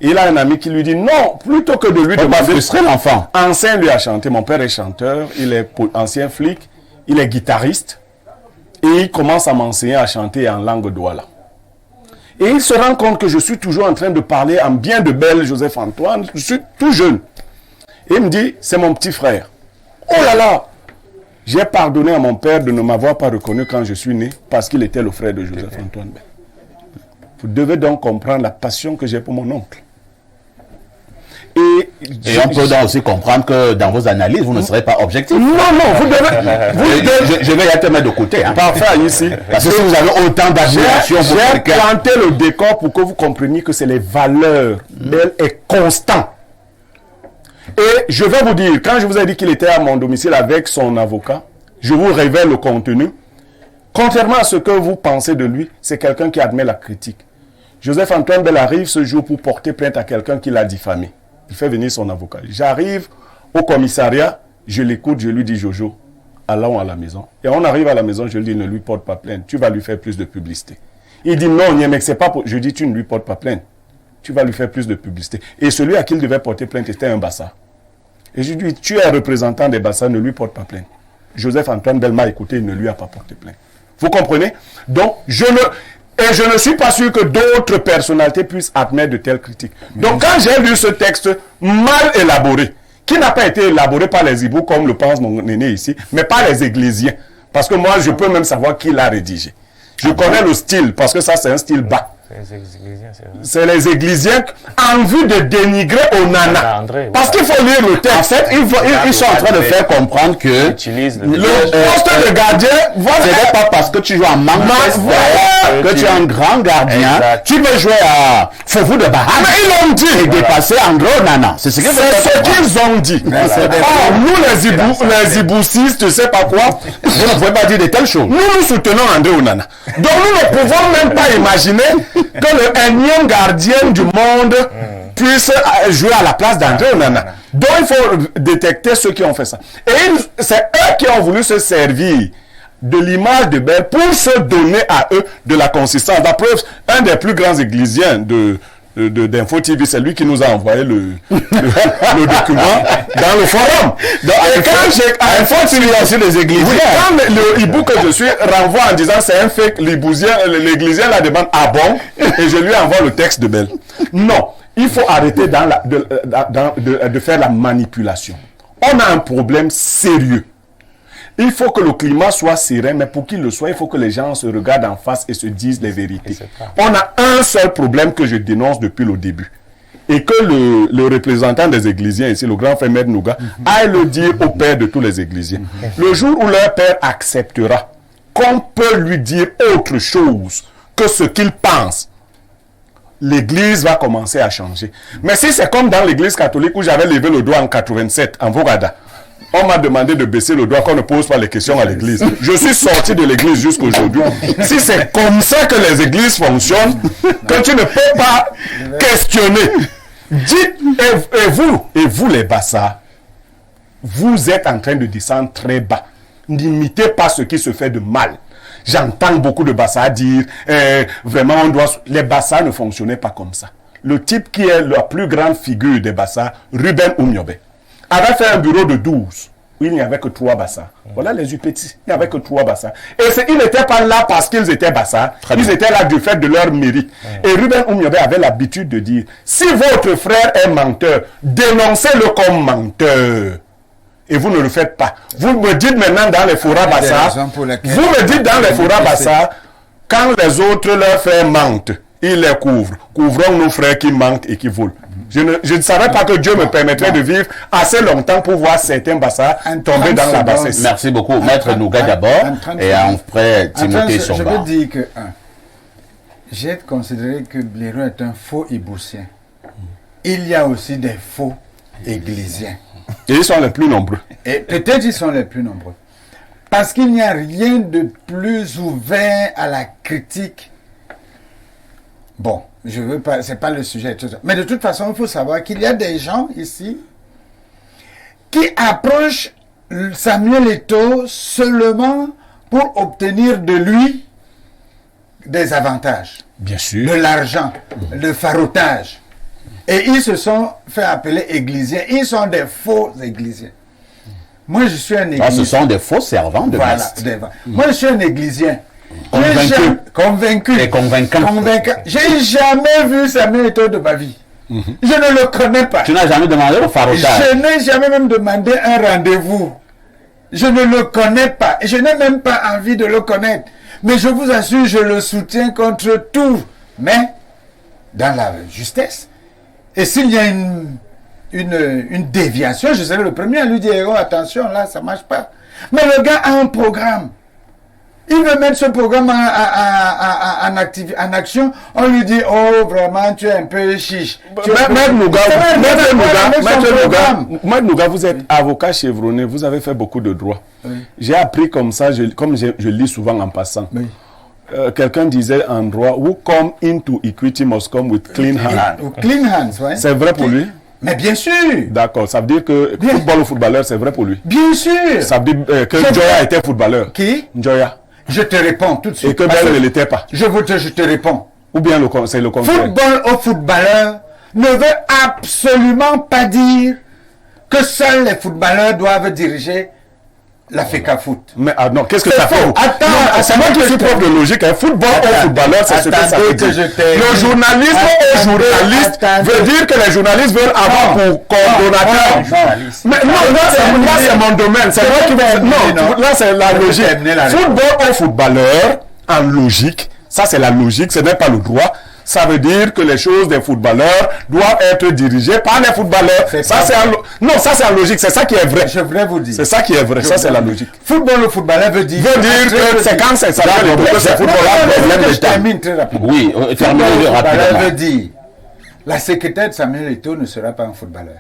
Il a un ami qui lui dit non, plutôt que de lui demander... frustrer l'enfant. Enseigne lui à chanter. Mon père est chanteur, il est ancien flic, il est guitariste. Et il commence à m'enseigner à chanter en langue douala. Et il se rend compte que je suis toujours en train de parler en bien de Bell, Joseph-Antoine. Je suis tout jeune. Et il me dit, c'est mon petit frère. Oh là là! J'ai pardonné à mon père de ne m'avoir pas reconnu quand je suis né parce qu'il était le frère de Joseph-Antoine Bell. Vous devez donc comprendre la passion que j'ai pour mon oncle. Et on peut donc aussi comprendre que dans vos analyses, vous ne serez pas objectif. Non, vous devez... Je vais y te mettre de côté. Hein. Parfait, ici. Parce que si vous avez autant d'admiration pour J'ai quelqu'un... planté le décor pour que vous compreniez que c'est les valeurs. Bell est constant. Et je vais vous dire, quand je vous ai dit qu'il était à mon domicile avec son avocat, je vous révèle le contenu. Contrairement à ce que vous pensez de lui, c'est quelqu'un qui admet la critique. Joseph-Antoine Bell arrive ce jour pour porter plainte à quelqu'un qui l'a diffamé. Il fait venir son avocat. J'arrive au commissariat, je l'écoute, je lui dis Jojo, allons à la maison. Et on arrive à la maison, je lui dis ne lui porte pas plainte, tu vas lui faire plus de publicité. Il dit non, mais c'est pas pour... Je dis tu ne lui portes pas plainte. tu vas lui faire plus de publicité. Et celui à qui il devait porter plainte, c'était un Bassa. Et je lui dis, tu es un représentant des Bassa, ne lui porte pas plainte. Joseph-Antoine Bell m'a écouté, il ne lui a pas porté plainte. Vous comprenez? Donc, je ne suis pas sûr que d'autres personnalités puissent admettre de telles critiques. Donc, quand j'ai lu ce texte mal élaboré, qui n'a pas été élaboré par les hiboux, comme le pense mon aîné ici, mais par les Églisiens, parce que moi, je peux même savoir qui l'a rédigé. Je connais le style, parce que ça, c'est un style bas. C'est les Églisiens en vue de dénigrer Onana. Parce qu'il faut lire le texte. En fait, ils sont en train de faire comprendre que le poste de gardien, ce n'est pas parce que tu joues à Manchester que tu es un grand gardien. Exact. Tu peux jouer à Fofu de Baham. Mais ils l'ont dit. Et dépasser André Onana. C'est ce qu'ils ont dit. Or, nous, les iboucistes, tu sais pas quoi, vous ne pouvez pas dire de telles choses. nous soutenons André Onana. Donc, nous ne pouvons même pas imaginer que le énième gardien du monde puisse jouer à la place d'André Onana. Donc, il faut détecter ceux qui ont fait ça. Et c'est eux qui ont voulu se servir de l'image de Bell pour se donner à eux de la consistance. La preuve, un des plus grands églisiens d'Info TV, c'est lui qui nous a envoyé le document dans le forum. Donc, et quand j'ai Info TV, il y a aussi les églisiens. Oui, quand le hibou que je suis renvoie en disant c'est un fake, l'églisien la demande ah bon, et je lui envoie le texte de Bell. Non, il faut arrêter de faire la manipulation. On a un problème sérieux. Il faut que le climat soit serein, mais pour qu'il le soit, il faut que les gens se regardent en face et se disent les vérités. On a un seul problème que je dénonce depuis le début. Et que le représentant des Églisiens ici, le grand frère Maître Nouga, aille le dire au père de tous les Églisiens. Le jour où leur père acceptera qu'on peut lui dire autre chose que ce qu'il pense, l'Église va commencer à changer. Mais si c'est comme dans l'Église catholique où j'avais levé le doigt en 87, en Vogada, on m'a demandé de baisser le doigt, qu'on ne pose pas les questions à l'église. Je suis sorti de l'église jusqu'aujourd'hui. Si c'est comme ça que les églises fonctionnent, que tu ne peux pas questionner, dites, et vous les Bassa, vous êtes en train de descendre très bas. N'imitez pas ce qui se fait de mal. J'entends beaucoup de Bassa dire, vraiment les Bassa ne fonctionnaient pas comme ça. Le type qui est la plus grande figure des Bassa, Ruben Oumiobe, avait fait un bureau de 12, où il n'y avait que 3 Bassa. Voilà les Upétis, il n'y avait que 3 Bassa. Et ils n'étaient pas là parce qu'ils étaient Bassa, ils étaient là du fait de leur mérite. Et Ruben Oumiobe avait l'habitude de dire, si votre frère est menteur, dénoncez-le comme menteur. Et vous ne le faites pas. Vous me dites maintenant dans les forats Bassa, vous me dites dans les forats Bassa, quand les autres leurs frères mentent, ils les couvrent. Couvrons nos frères qui mentent et qui volent. Je ne savais pas que Dieu me permettrait de vivre assez longtemps pour voir certains Bassa tomber dans la bassesse. Merci beaucoup. Maître Nouga d'abord et après Timothée Somba. Je veux dire que, j'ai considéré que Blaireau est un faux iboussien. Il y a aussi des faux églisiens. Et ils sont les plus nombreux. Et peut-être ils sont les plus nombreux. Parce qu'il n'y a rien de plus ouvert à la critique. Bon, je veux pas, c'est pas le sujet. Tout ça. Mais de toute façon, il faut savoir qu'il y a des gens ici qui approchent Samuel Eto'o seulement pour obtenir de lui des avantages. Bien sûr. De l'argent, le farotage. Et ils se sont fait appeler églisiens. Ils sont des faux églisiens. Moi, je suis un églisien. Ce sont des faux servants de Christ. Moi, je suis un églisien. Convaincu. Et convaincant. J'ai jamais vu Samuel Eto'o de ma vie. Je ne le connais pas. Tu n'as jamais demandé le farotage. Je n'ai jamais même demandé un rendez-vous. Je ne le connais pas. Et je n'ai même pas envie de le connaître. Mais je vous assure, je le soutiens contre tout. Mais, dans la justesse. Et s'il y a une déviation, je serai le premier à lui dire, oh, attention, là, ça ne marche pas. Mais le gars a un programme. Il veut mettre ce programme en action. On lui dit, oh, vraiment, tu es un peu chiche. Maître Nouga, vous êtes avocat chevronné, vous avez fait beaucoup de droit. Oui. J'ai appris comme ça, comme je lis souvent en passant. Oui. Quelqu'un disait en droit, who come into equity must come with clean hands. Clean hands, ouais. C'est vrai pour lui? Mais bien sûr. D'accord, ça veut dire que football ou footballeur, c'est vrai pour lui? Bien sûr. Ça veut dire que Njoya était footballeur. Qui? Njoya. Je te réponds tout de suite. Et que Bell ne l'était pas. Je te réponds. Ou bien c'est le contraire? Football au footballeur ne veut absolument pas dire que seuls les footballeurs doivent diriger la FECAFOOT. Mais non, qu'est-ce que C'est ça fait? faux. Attends, c'est moi qui suis prof de logique. Un football au footballeur, c'est ce que ça veut dire. Le journalisme au journaliste veut dire que les journalistes veulent avoir pour coordonnateur. Mais non, là c'est mon domaine. C'est moi qui vais. Non, là c'est la logique. Football au footballeur, en logique, ça c'est la logique, ce n'est pas le droit. Ça veut dire que les choses des footballeurs doivent être dirigées par les footballeurs. Ça c'est en logique, c'est ça qui est vrai. Je voulais vous dire. C'est ça qui est vrai, ça c'est la logique. Football au footballeur veut dire que c'est quand c'est ça que c'est footballeur. Je termine très rapidement. Oui, terminez rapidement. Veut dire la secrétaire de Samuel Eto'o ne sera pas un footballeur.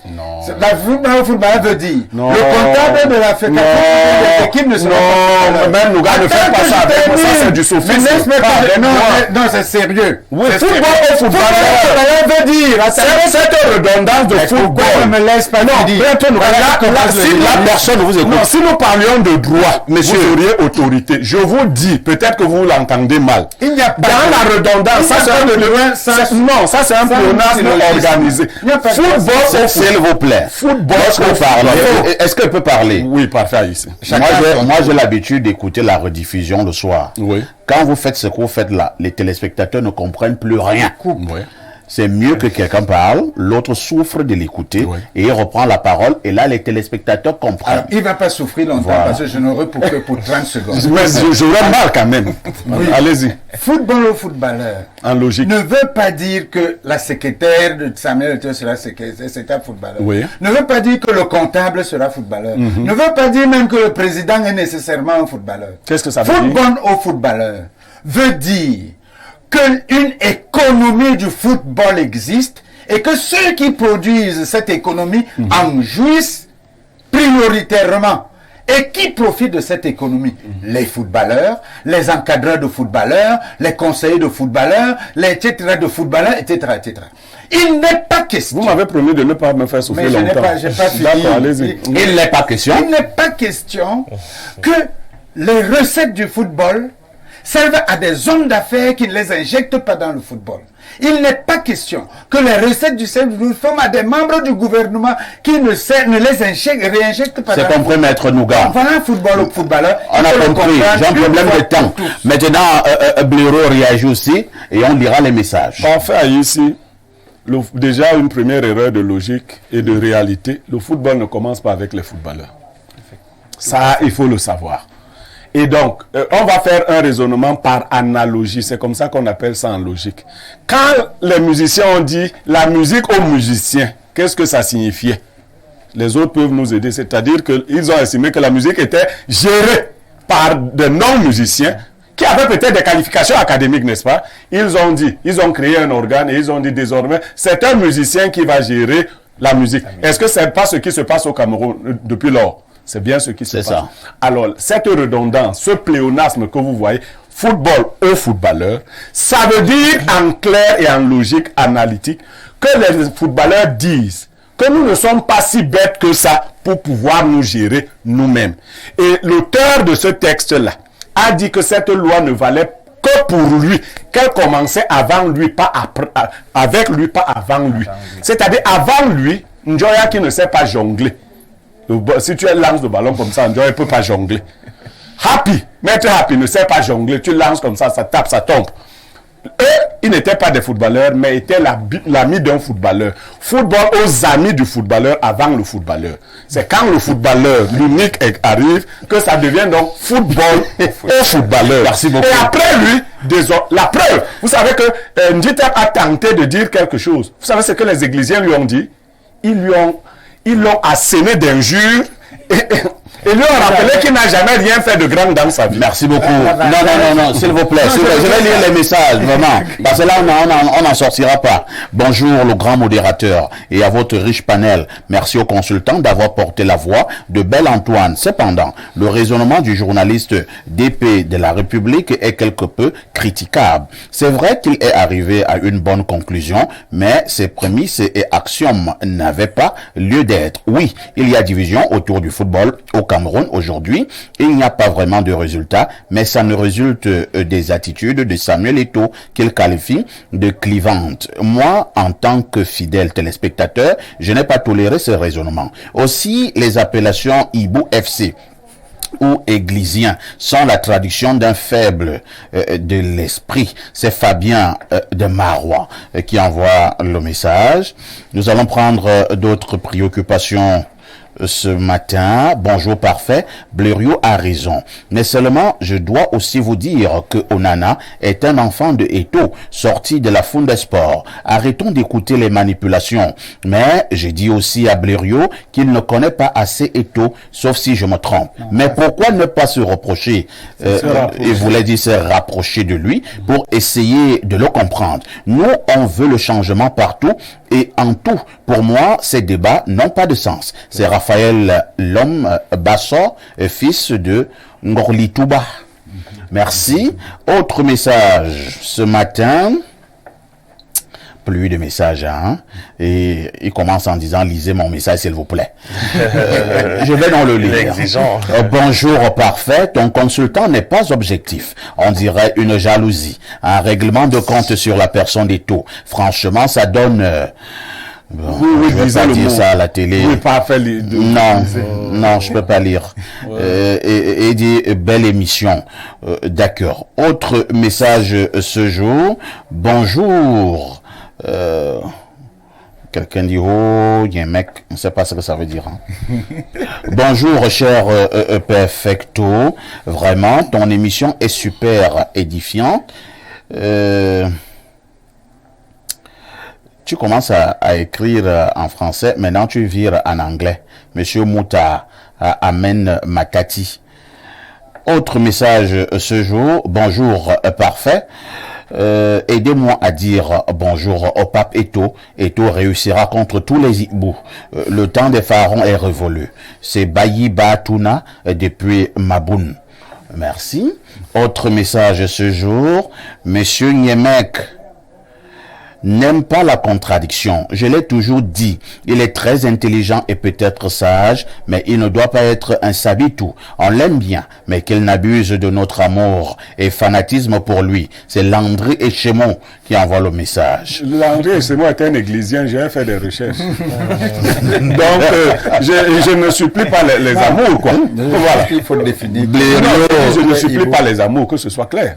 Non. La footballeur veut dire non. Le comptable de la FECAFOOT de l'équipe ne sera pas. Non, même nous gars ne fait pas ça avec moi. Ça c'est du sophisme. Non, c'est sérieux. Oui, football au footballeur veut dire. Cette redondance de football. Ne me laisse pas dire. Si la personne vous écoute. Si nous parlions de droit, monsieur, vous auriez autorité. Je vous dis, peut-être que vous l'entendez mal. Il n'y a pas dans la redondance, ça c'est un pléonasme organisé. Football au football. S'il vous plaît. Football, est-ce qu'elle peut parler? Oui, parfait ici. Moi, j'ai l'habitude d'écouter la rediffusion le soir. Oui. Quand vous faites ce que vous faites là, les téléspectateurs ne comprennent plus rien. Oui. C'est mieux que quelqu'un parle, l'autre souffre de l'écouter, oui, et il reprend la parole, et là, les téléspectateurs comprennent. Alors, il ne va pas souffrir longtemps, parce que je n'aurai pour que pour 30 secondes. Mais j'aurais mal quand même. Oui. Allez-y. Football au footballeur en logique ne veut pas dire que la secrétaire de Samuel Eto'o sera secrétaire footballeur. Oui. Ne veut pas dire que le comptable sera footballeur. Ne veut pas dire même que le président est nécessairement un footballeur. Qu'est-ce que ça veut dire? Football au footballeur veut dire qu'une économie du football existe et que ceux qui produisent cette économie en jouissent prioritairement. Et qui profite de cette économie? Les footballeurs, les encadreurs de footballeurs, les conseillers de footballeurs, les etc. de footballeurs, etc. etc. Il n'est pas question. Vous m'avez promis de ne pas me faire souffrir longtemps. Mais je n'ai pas fini. D'accord, allez-y. Il n'est pas question. Il n'est pas question que les recettes du football servent à des hommes d'affaires qui ne les injectent pas dans le football. Il n'est pas question que les recettes du football forment à des membres du gouvernement qui ne les réinjectent pas dans le football. C'est compris, maître Nougat. Voilà un football au footballeur. On a compris, j'ai un problème de temps. Maintenant, Blaireau réagit aussi et on lira les messages. Parfait, ici. Déjà, une première erreur de logique et de réalité. Le football ne commence pas avec les footballeurs. Ça, il faut le savoir. Et donc, on va faire un raisonnement par analogie. C'est comme ça qu'on appelle ça en logique. Quand les musiciens ont dit la musique aux musiciens, qu'est-ce que ça signifiait? Les autres peuvent nous aider. C'est-à-dire qu'ils ont estimé que la musique était gérée par de non-musiciens qui avaient peut-être des qualifications académiques, n'est-ce pas? Ils ont créé un organe et ils ont dit désormais, c'est un musicien qui va gérer la musique. Est-ce que c'est pas ce qui se passe au Cameroun depuis lors? C'est bien ce qui se passe. Ça. Alors, cette redondance, ce pléonasme que vous voyez, football au footballeur, ça veut dire en clair et en logique analytique que les footballeurs disent que nous ne sommes pas si bêtes que ça pour pouvoir nous gérer nous-mêmes. Et l'auteur de ce texte-là a dit que cette loi ne valait que pour lui, qu'elle commençait avant lui, pas après, avec lui, pas avant lui. C'est-à-dire avant lui, Njoya qui ne sait pas jongler. Si tu lances le ballon comme ça, Njoya ne peut pas jongler. Happy, maître Happy ne sait pas jongler. Tu lances comme ça tape, ça tombe. Eux, ils n'étaient pas des footballeurs, mais étaient l'ami d'un footballeur. Football aux amis du footballeur avant le footballeur. C'est quand le footballeur, l'unique, arrive, que ça devient donc football au footballeur. Merci beaucoup. Et après lui, la preuve, vous savez que Ndjita a tenté de dire quelque chose. Vous savez ce que les églisiens lui ont dit? Ils l'ont asséné d'injures et lui ont rappelé qu'il n'a jamais rien fait de grand dans sa vie. Merci beaucoup. Non, s'il vous plaît. Je vais lire les messages, vraiment. Parce que là, on n'en sortira pas. Bonjour, le grand modérateur, et à votre riche panel. Merci aux consultants d'avoir porté la voix de Bel Antoine. Cependant, le raisonnement du journaliste d'épée de la République est quelque peu critiquable. C'est vrai qu'il est arrivé à une bonne conclusion, mais ses prémices et axiomes n'avaient pas lieu d'être. Oui, il y a division autour du football au Cameroun. Cameroun aujourd'hui, il n'y a pas vraiment de résultats, mais ça ne résulte des attitudes de Samuel Eto'o qu'il qualifie de clivantes. Moi, en tant que fidèle téléspectateur, je n'ai pas toléré ce raisonnement. Aussi, les appellations Ibu FC ou Églisien sont la traduction d'un faible de l'esprit. C'est Fabien de Marois qui envoie le message. Nous allons prendre d'autres préoccupations ce matin. Bonjour parfait, Blériot a raison. Mais seulement, je dois aussi vous dire que Onana est un enfant de Eto'o, sorti de la Fundesport. Arrêtons d'écouter les manipulations. Mais j'ai dit aussi à Blériot qu'il ne connaît pas assez Eto'o, sauf si je me trompe. Mais pourquoi ne pas se reprocher, il voulait dire se rapprocher de lui pour essayer de le comprendre. Nous, on veut le changement partout et en tout. Pour moi, ces débats n'ont pas de sens. C'est Raphaël Lom Basso, fils de Ngorli Touba. Merci. Autre message ce matin. Plus de messages, hein. Et il commence en disant, lisez mon message, s'il vous plaît. Je vais dans le lire. Bonjour, parfait. Ton consultant n'est pas objectif. On dirait une jalousie. Un règlement de compte sur la personne d'Eto'o. Franchement, ça donne... Bon, oui, je vais pas dire ça à la télé. Oui, parfait. Non, je peux pas lire. Et dit belle émission. D'accord. Autre message ce jour. Bonjour. Quelqu'un dit oh, il y a un mec, on ne sait pas ce que ça veut dire. Hein. Bonjour cher Perfecto, vraiment ton émission est super édifiante. Tu commences à écrire en français, maintenant tu vires en anglais. Monsieur Mouta Amen Matati. Autre message ce jour. Bonjour parfait. Aidez-moi à dire bonjour au pape Eto'o. Eto'o réussira contre tous les hiboux. Le temps des pharaons est révolu. C'est Bayi Batuna depuis Maboun. Merci. Autre message ce jour. Monsieur Niemek n'aime pas la contradiction. Je l'ai toujours dit. Il est très intelligent et peut-être sage, mais il ne doit pas être un sabitou. On l'aime bien, mais qu'il n'abuse de notre amour et fanatisme pour lui. C'est Landry Echemon qui envoie le message. Landry Echemon est un églisien, j'ai fait des recherches. Donc, je ne supplie pas les amours, quoi. Voilà. Il faut le définir. Je ne supplie pas les amours, que ce soit clair.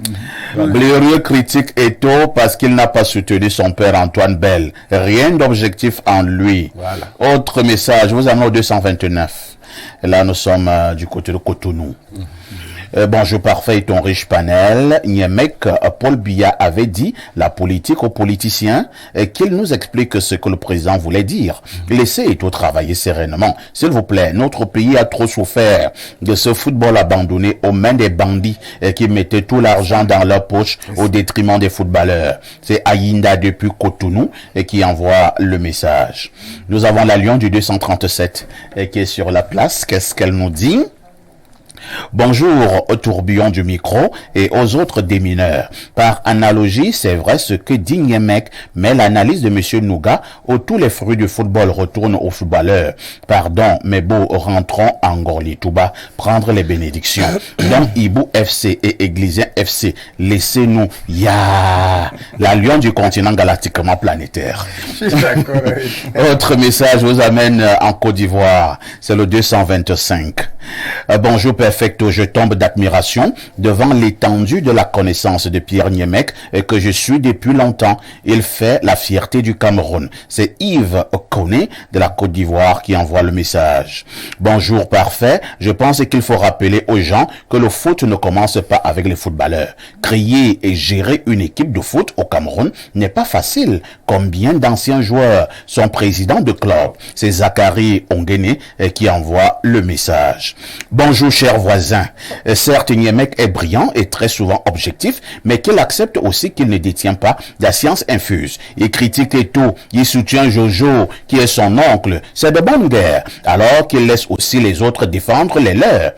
Blériot critique Eto'o parce qu'il n'a pas soutenu son père Antoine Bell. Rien d'objectif en lui. Voilà. Autre message, vous en avez 229. Et là, nous sommes du côté de Cotonou. Bonjour parfait et ton riche panel. Niemek, Paul Biya avait dit la politique aux politiciens qu'il nous explique ce que le président voulait dire. Laissez Eto'o travailler sereinement. S'il vous plaît, notre pays a trop souffert de ce football abandonné aux mains des bandits qui mettaient tout l'argent dans leur poche au détriment des footballeurs. C'est Ayinda depuis Cotonou qui envoie le message. Nous avons la Lion du 237 qui est sur la place. Qu'est-ce qu'elle nous dit? Bonjour au tourbillon du micro et aux autres démineurs. Par analogie, c'est vrai ce que dit Niemek, mais l'analyse de Monsieur Nouga où tous les fruits du football retournent aux footballeurs. Pardon, mais beau, rentrons en Ngorli Touba, prendre les bénédictions. Donc, Ibu FC et Églisien FC, laissez-nous, la Lion du continent galactiquement planétaire. Autre message vous amène en Côte d'Ivoire, c'est le 225. Bonjour Perfecto, je tombe d'admiration devant l'étendue de la connaissance de Pierre Niemek que je suis depuis longtemps. Il fait la fierté du Cameroun. C'est Yves Koné de la Côte d'Ivoire qui envoie le message. Bonjour parfait, je pense qu'il faut rappeler aux gens que le foot ne commence pas avec les footballeurs. Créer et gérer une équipe de foot au Cameroun n'est pas facile. Combien d'anciens joueurs sont présidents de club? C'est Zachary Ongene qui envoie le message. Bonjour chers voisins. Certes, Niemek est brillant et très souvent objectif, mais qu'il accepte aussi qu'il ne détient pas la science infuse. Il critique Eto'o, il soutient Jojo, qui est son oncle. C'est de bonne guerre, alors qu'il laisse aussi les autres défendre les leurs.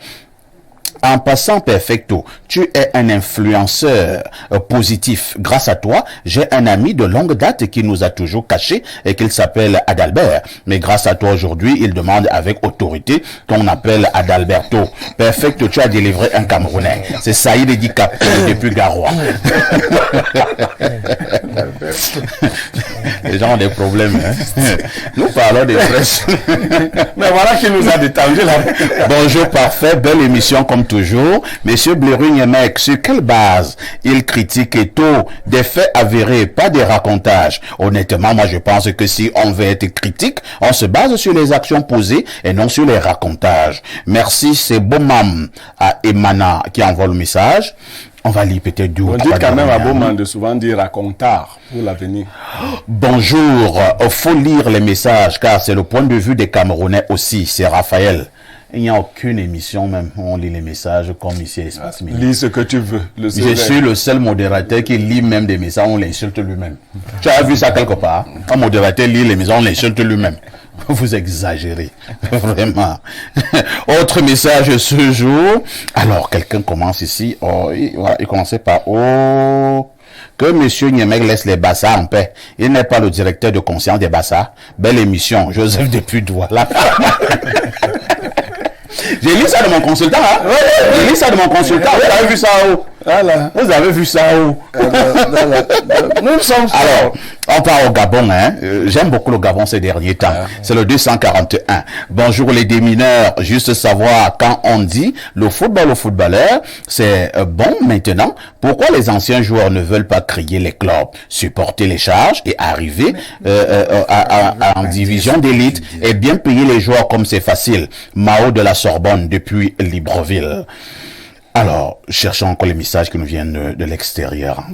En passant, Perfecto, tu es un influenceur positif. Grâce à toi, j'ai un ami de longue date qui nous a toujours caché et qu'il s'appelle Adalbert. Mais grâce à toi aujourd'hui, il demande avec autorité qu'on appelle Adalberto. Perfecto, tu as délivré un Camerounais. C'est Saïd Edikap depuis Garoua. Les gens ont des problèmes. Hein? Nous parlons des presse. Mais voilà qui nous a détendu là. Bonjour, parfait, belle émission comme toujours. Monsieur Blérune mec, sur quelle base il critique et tout des faits avérés, pas des racontages? Honnêtement, moi je pense que si on veut être critique, on se base sur les actions posées et non sur les racontages. Merci, c'est Bomam à Emana qui envoie le message. On va lire peut-être deux ou On dit trois quand même à dernières. Beaumont de souvent dire racontard pour l'avenir. Bonjour, faut lire les messages car c'est le point de vue des Camerounais aussi, c'est Raphaël. Il n'y a aucune émission même où on lit les messages comme ici à l'Espace Midi. Lis ce que tu veux. Le Je seul- suis le seul modérateur qui lit même des messages, on l'insulte lui-même. Tu as vu ça quelque part? Un modérateur lit les messages, on l'insulte lui-même. Vous exagérez, vraiment. Autre message ce jour. Alors, quelqu'un commence ici. Oh, il commençait par oh. Que Monsieur Niemek laisse les Bassas en paix. Il n'est pas le directeur de conscience des Bassas. Belle émission. Joseph depuis Douala. J'ai lu ça de mon consultant, hein? J'ai lu ça de mon consultant. Vous avez vu ça où? Voilà. Vous avez vu ça où? Nous sommes Alors, on part au Gabon, hein. J'aime beaucoup le Gabon ces derniers temps. C'est le 241. Bonjour les démineurs. Juste savoir quand on dit le football au footballeur, c'est bon maintenant. Pourquoi les anciens joueurs ne veulent pas crier les clubs, supporter les charges et arriver en division d'élite et bien payer les joueurs comme c'est facile? Mao de la Sorbonne depuis Libreville. Alors, cherchons encore les messages qui nous viennent de l'extérieur.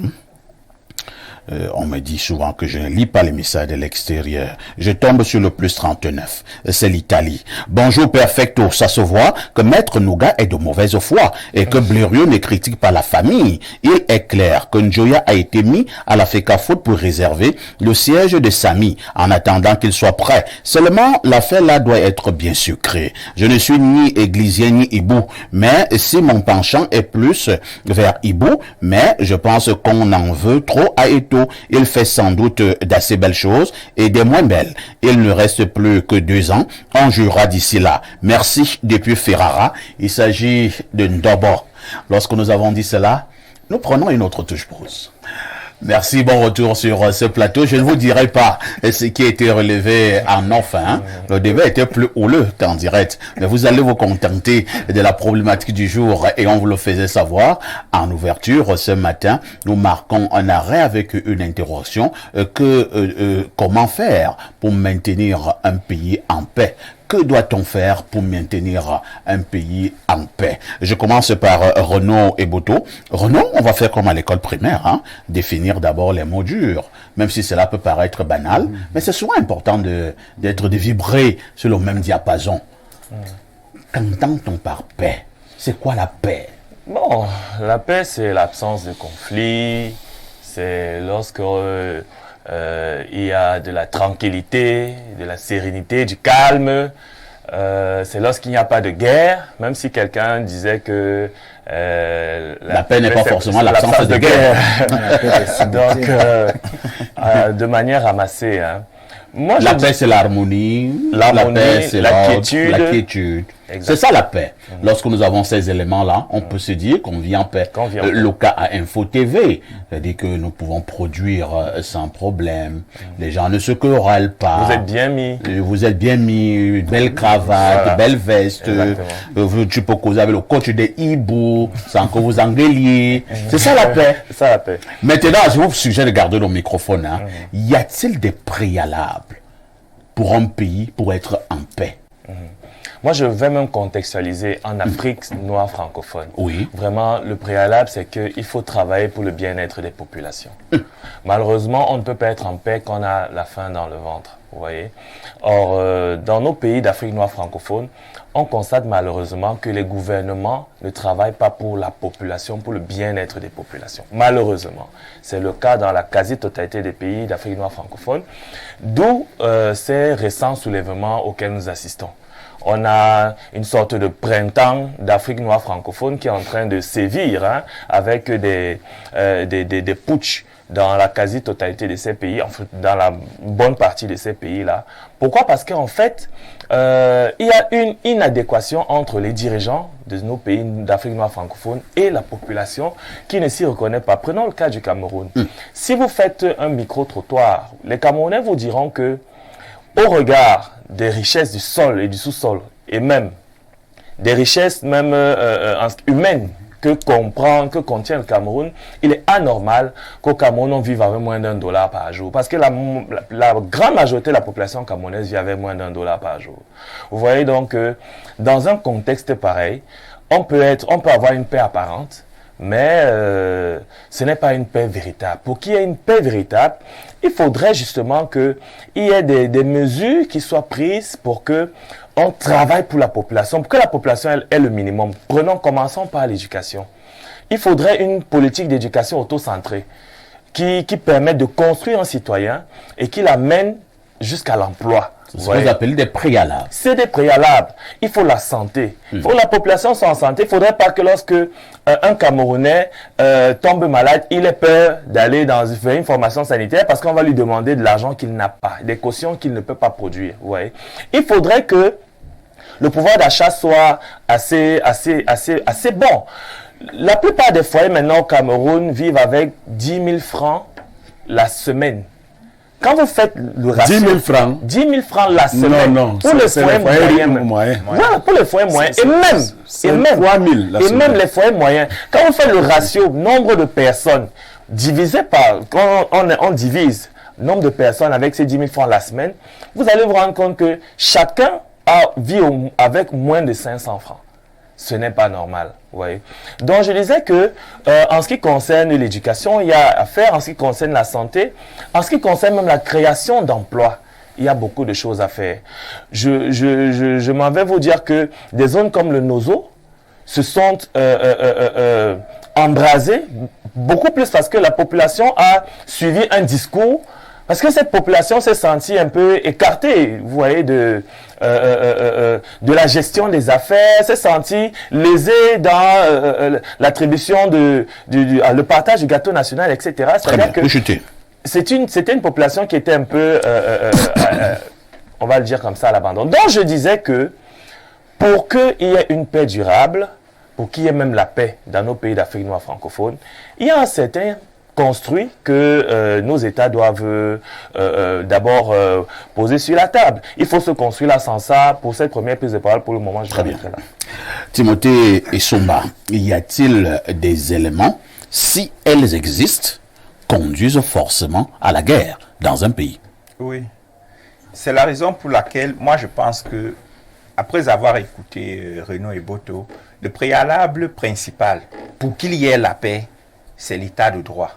On me dit souvent que je ne lis pas les messages de l'extérieur. Je tombe sur le plus 39. C'est l'Italie. Bonjour Perfecto. Ça se voit que Maître Nougat est de mauvaise foi et que Blériot ne critique pas la famille. Il est clair que Njoya a été mis à la FECAFOOT pour réserver le siège de Samy en attendant qu'il soit prêt. Seulement, l'affaire là doit être bien sucrée. Je ne suis ni églisien ni hibou, mais si mon penchant est plus vers hibou, mais je pense qu'on en veut trop à Eto. Il fait sans doute d'assez belles choses et des moins belles. Il ne reste plus que 2 ans. On jouera d'ici là. Merci depuis Ferrara. Il s'agit de Ndobo. Lorsque nous avons dit cela, nous prenons une autre touche pause. Merci, bon retour sur ce plateau. Je ne vous dirai pas ce qui a été relevé en off. Hein. Le débat était plus houleux qu'en direct. Mais vous allez vous contenter de la problématique du jour et on vous le faisait savoir. En ouverture, ce matin, nous marquons un arrêt avec une interrogation comment faire pour maintenir un pays en paix? Que doit-on faire pour maintenir un pays en paix? Je commence par Renaud et Boto. Renaud, on va faire comme à l'école primaire, hein? Définir d'abord les mots durs, même si cela peut paraître banal, mais c'est souvent important de vibrer sur le même diapason. Qu'entend-on par paix? C'est quoi la paix? Bon, la paix, c'est l'absence de conflit, c'est lorsque il y a de la tranquillité, de la sérénité, du calme. C'est lorsqu'il n'y a pas de guerre, même si quelqu'un disait que la paix n'est pas forcément l'absence de guerre. Donc, de manière ramassée. Hein. Moi, la paix, c'est l'harmonie. La paix, c'est la quiétude. C'est ça la paix. Lorsque nous avons ces éléments-là, on peut se dire qu'on vit en paix. Le cas à Info TV, c'est-à-dire que nous pouvons produire sans problème. Les gens ne se querellent pas. Vous êtes bien mis. Vous êtes bien mis, belle cravate, voilà. Belle veste. Tu peux causer avec le coach des hiboux sans que vous engueuliez. C'est ça la paix. C'est ça la paix. Maintenant, je vous suggère de garder le microphone. Hein. Y a-t-il des préalables pour un pays pour être en paix? Moi, je vais même contextualiser en Afrique noire francophone. Oui. Vraiment, le préalable, c'est qu'il faut travailler pour le bien-être des populations. Malheureusement, on ne peut pas être en paix quand on a la faim dans le ventre. Vous voyez. Or, dans nos pays d'Afrique noire francophone, on constate malheureusement que les gouvernements ne travaillent pas pour la population, pour le bien-être des populations. Malheureusement. C'est le cas dans la quasi-totalité des pays d'Afrique noire francophone, d'où ces récents soulèvements auxquels nous assistons. On a une sorte de printemps d'Afrique noire francophone qui est en train de sévir, hein, avec des putschs dans la quasi-totalité de ces pays, en fait, dans la bonne partie de ces pays-là. Pourquoi? Parce qu'en fait, il y a une inadéquation entre les dirigeants de nos pays d'Afrique noire francophone et la population qui ne s'y reconnaît pas. Prenons le cas du Cameroun. Si vous faites un micro-trottoir, les Camerounais vous diront que, au regard des richesses du sol et du sous-sol, et même des richesses même humaines que contient le Cameroun, il est anormal qu'au Cameroun on vive avec moins $1 par jour. Parce que la grande majorité de la population camerounaise vit avec moins $1 par jour. Vous voyez donc que dans un contexte pareil, on peut avoir une paix apparente, mais ce n'est pas une paix véritable. Pour qu'il y ait une paix véritable, il faudrait justement qu'il y ait des mesures qui soient prises pour que on travaille pour la population, pour que la population ait le minimum. Commençons par l'éducation. Il faudrait une politique d'éducation auto-centrée qui permette de construire un citoyen et qui l'amène jusqu'à l'emploi. C'est ce que vous appelez des préalables. C'est des préalables. Il faut la santé. Il faut que la population soit en santé. Il ne faudrait pas que lorsque un Camerounais tombe malade, il ait peur d'aller faire une formation sanitaire parce qu'on va lui demander de l'argent qu'il n'a pas, des cautions qu'il ne peut pas produire. Vous voyez. Il faudrait que le pouvoir d'achat soit assez bon. La plupart des foyers maintenant au Cameroun vivent avec 10 000 francs la semaine. Quand vous faites le ratio... 10 000 francs 10 000 francs la semaine. Non, pour les foyers moyens. Voilà, pour les foyers moyens. Et même 3 000 la semaine. Même les foyers moyens. Quand vous faites le ratio nombre de personnes divisé par... On divise nombre de personnes avec ces 10 000 francs la semaine, vous allez vous rendre compte que chacun vit avec moins de 500 francs. Ce n'est pas normal. Vous voyez. Donc je disais que en ce qui concerne l'éducation, il y a à faire, en ce qui concerne la santé, en ce qui concerne même la création d'emplois, il y a beaucoup de choses à faire. Je m'en vais vous dire que des zones comme le Nozo se sont embrasées beaucoup plus parce que la population a suivi un discours. Parce que cette population s'est sentie un peu écartée, vous voyez, de la gestion des affaires, s'est sentie lésée dans l'attribution le partage du gâteau national, etc. C'est-à-dire que c'était une population qui était un peu, on va le dire comme ça, à l'abandon. Donc je disais que pour qu'il y ait une paix durable, pour qu'il y ait même la paix dans nos pays d'Afrique noire francophone, il y a un certain construit que nos États doivent d'abord poser sur la table. Il faut se construire là sans ça. Pour cette première prise de parole, pour le moment, je vais arrêter là. Timothée Essomba, y a-t-il des éléments, si elles existent, conduisent forcément à la guerre dans un pays? Oui. C'est la raison pour laquelle, moi, je pense que, après avoir écouté Renaud et Boto, le préalable principal pour qu'il y ait la paix, c'est l'état de droit.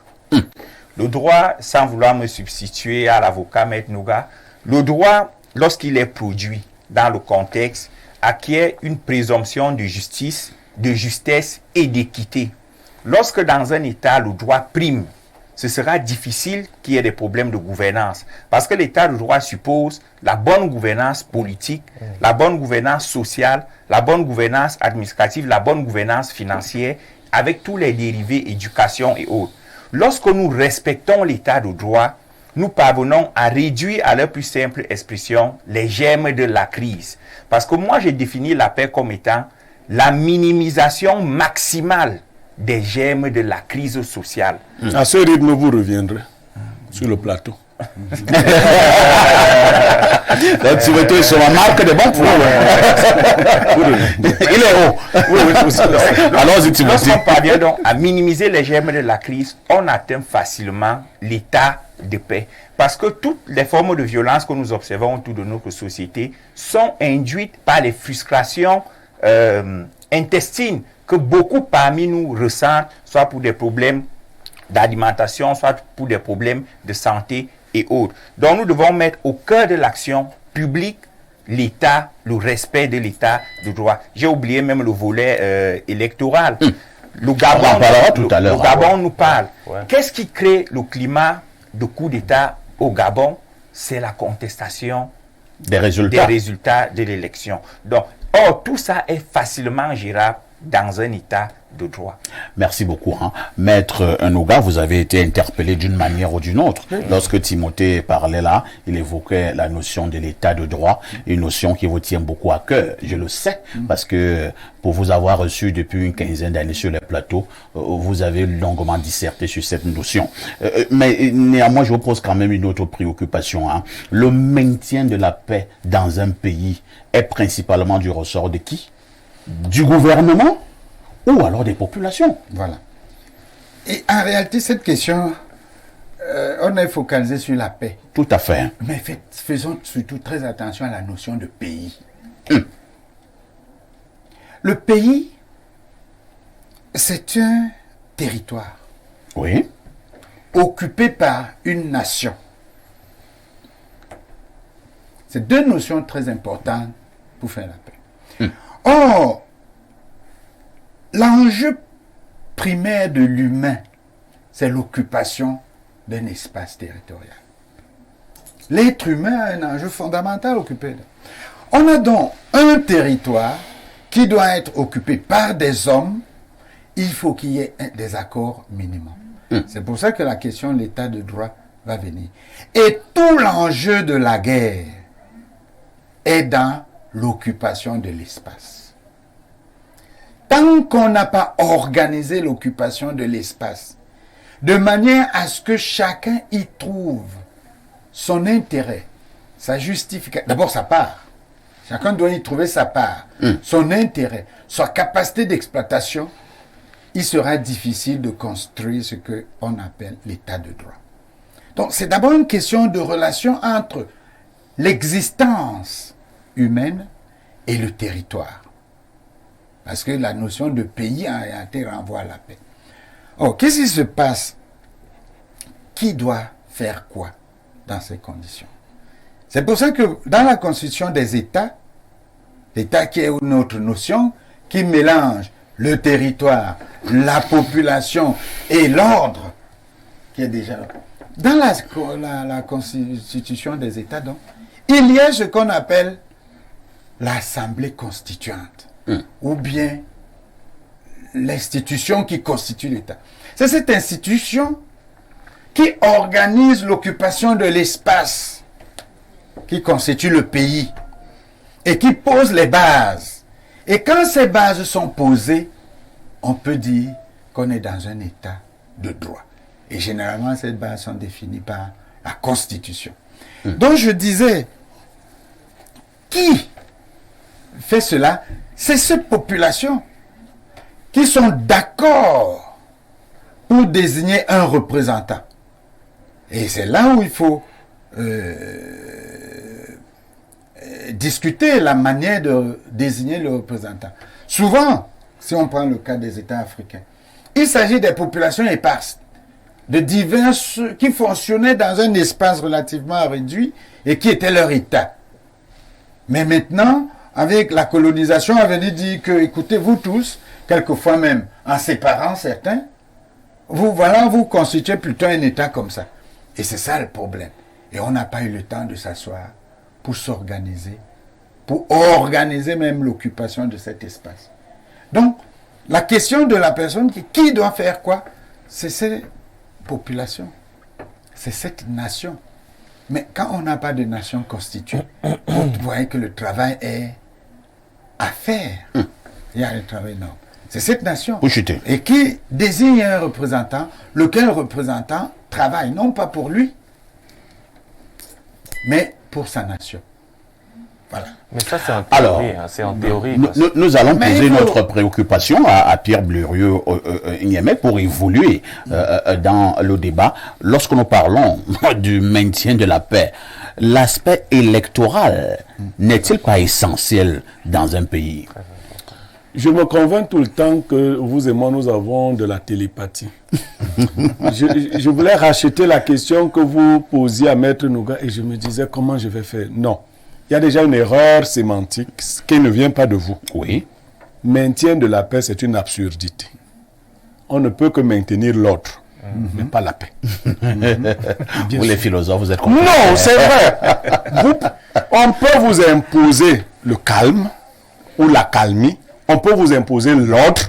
Le droit, sans vouloir me substituer à l'avocat Maître Nouga, le droit, lorsqu'il est produit dans le contexte, acquiert une présomption de justice, de justesse et d'équité. Lorsque dans un État, le droit prime, ce sera difficile qu'il y ait des problèmes de gouvernance. Parce que l'état de droit suppose la bonne gouvernance politique, la bonne gouvernance sociale, la bonne gouvernance administrative, la bonne gouvernance financière, avec tous les dérivés, éducation et autres. Lorsque nous respectons l'état de droit, nous parvenons à réduire à leur plus simple expression les germes de la crise. Parce que moi, j'ai défini la paix comme étant la minimisation maximale des germes de la crise sociale. À ce rythme, vous reviendrez sur le plateau. Donc, Timothée, c'est ma marque de bon point. Il est haut. Alors, lorsqu'on parvient donc à minimiser les germes de la crise, on atteint facilement l'état de paix. Parce que toutes les formes de violence que nous observons autour de notre société sont induites par les frustrations intestines que beaucoup parmi nous ressentent, soit pour des problèmes d'alimentation, soit pour des problèmes de santé et autres. Donc nous devons mettre au cœur de l'action publique l'État, le respect de l'État de droit. J'ai oublié même le volet électoral. Le Gabon, On en parlera tout à l'heure. Le Gabon nous parle. Ouais. Qu'est-ce qui crée le climat de coup d'État au Gabon? C'est la contestation Des résultats. de l'élection. Donc, or, tout ça est facilement gérable dans un État de droit. Merci beaucoup. Maître Nouga, vous avez été interpellé d'une manière ou d'une autre. Lorsque Timothée parlait là, il évoquait la notion de l'état de droit, une notion qui vous tient beaucoup à cœur. Je le sais, parce que pour vous avoir reçu depuis une quinzaine d'années sur les plateaux, vous avez longuement disserté sur cette notion. Mais néanmoins, je vous pose quand même une autre préoccupation. Le maintien de la paix dans un pays est principalement du ressort de qui? Du gouvernement ou alors des populations? Voilà. Et en réalité, cette question, on est focalisé sur la paix. Tout à fait. Mais faisons surtout très attention à la notion de pays. Le pays, c'est un territoire Oui. occupé par une nation. C'est deux notions très importantes pour faire la paix. Or, l'enjeu primaire de l'humain, c'est l'occupation d'un espace territorial. L'être humain a un enjeu fondamental occupé. On a donc un territoire qui doit être occupé par des hommes. Il faut qu'il y ait des accords minimums. C'est pour ça que la question de l'état de droit va venir. Et tout l'enjeu de la guerre est dans l'occupation de l'espace. Tant qu'on n'a pas organisé l'occupation de l'espace, de manière à ce que chacun y trouve son intérêt, sa justification, d'abord sa part, chacun doit y trouver sa part, son intérêt, sa capacité d'exploitation, il sera difficile de construire ce qu'on appelle l'état de droit. Donc c'est d'abord une question de relation entre l'existence humaine et le territoire. Parce que la notion de pays en réalité renvoie à la paix. Oh, qu'est-ce qui se passe? Qui doit faire quoi dans ces conditions? C'est pour ça que dans la constitution des États, l'État qui est une autre notion, qui mélange le territoire, la population et l'ordre, qui est déjà là. Dans la constitution des États, donc, il y a ce qu'on appelle l'Assemblée constituante, ou bien l'institution qui constitue l'État. C'est cette institution qui organise l'occupation de l'espace qui constitue le pays et qui pose les bases. Et quand ces bases sont posées, on peut dire qu'on est dans un état de droit. Et généralement, ces bases sont définies par la Constitution. Donc je disais, qui fait cela? C'est cette population qui sont d'accord pour désigner un représentant. Et c'est là où il faut discuter la manière de désigner le représentant. Souvent, si on prend le cas des États africains, il s'agit des populations éparses, de diverses, qui fonctionnaient dans un espace relativement réduit et qui étaient leur État. Mais maintenant, avec la colonisation, on a venu dire que, écoutez, vous tous, quelquefois même en séparant certains, vous constituez plutôt un État comme ça. Et c'est ça le problème. Et on n'a pas eu le temps de s'asseoir pour s'organiser, pour organiser même l'occupation de cet espace. Donc, la question de la personne qui doit faire quoi, c'est cette population, c'est cette nation. Mais quand on n'a pas de nation constituée, vous voyez que le travail est à faire. Il y a un travail énorme. C'est cette nation. Et qui désigne un représentant, lequel représentant travaille non pas pour lui, mais pour sa nation. Voilà. Mais ça, c'est en théorie. C'est en théorie. Nous allons poser notre préoccupation à Pierre Bleriot-Niémé pour évoluer dans le débat. Lorsque nous parlons du maintien de la paix, l'aspect électoral n'est-il pas essentiel dans un pays? Je me convainc tout le temps que vous et moi, nous avons de la télépathie. je voulais racheter la question que vous posiez à Maître Nouga et je me disais comment je vais faire. Non, il y a déjà une erreur sémantique qui ne vient pas de vous. Oui. Maintien de la paix, c'est une absurdité. On ne peut que maintenir l'ordre, mais pas la paix. Vous les philosophes, vous êtes Non, c'est vrai. On peut vous imposer le calme ou la calmie. On peut vous imposer l'ordre,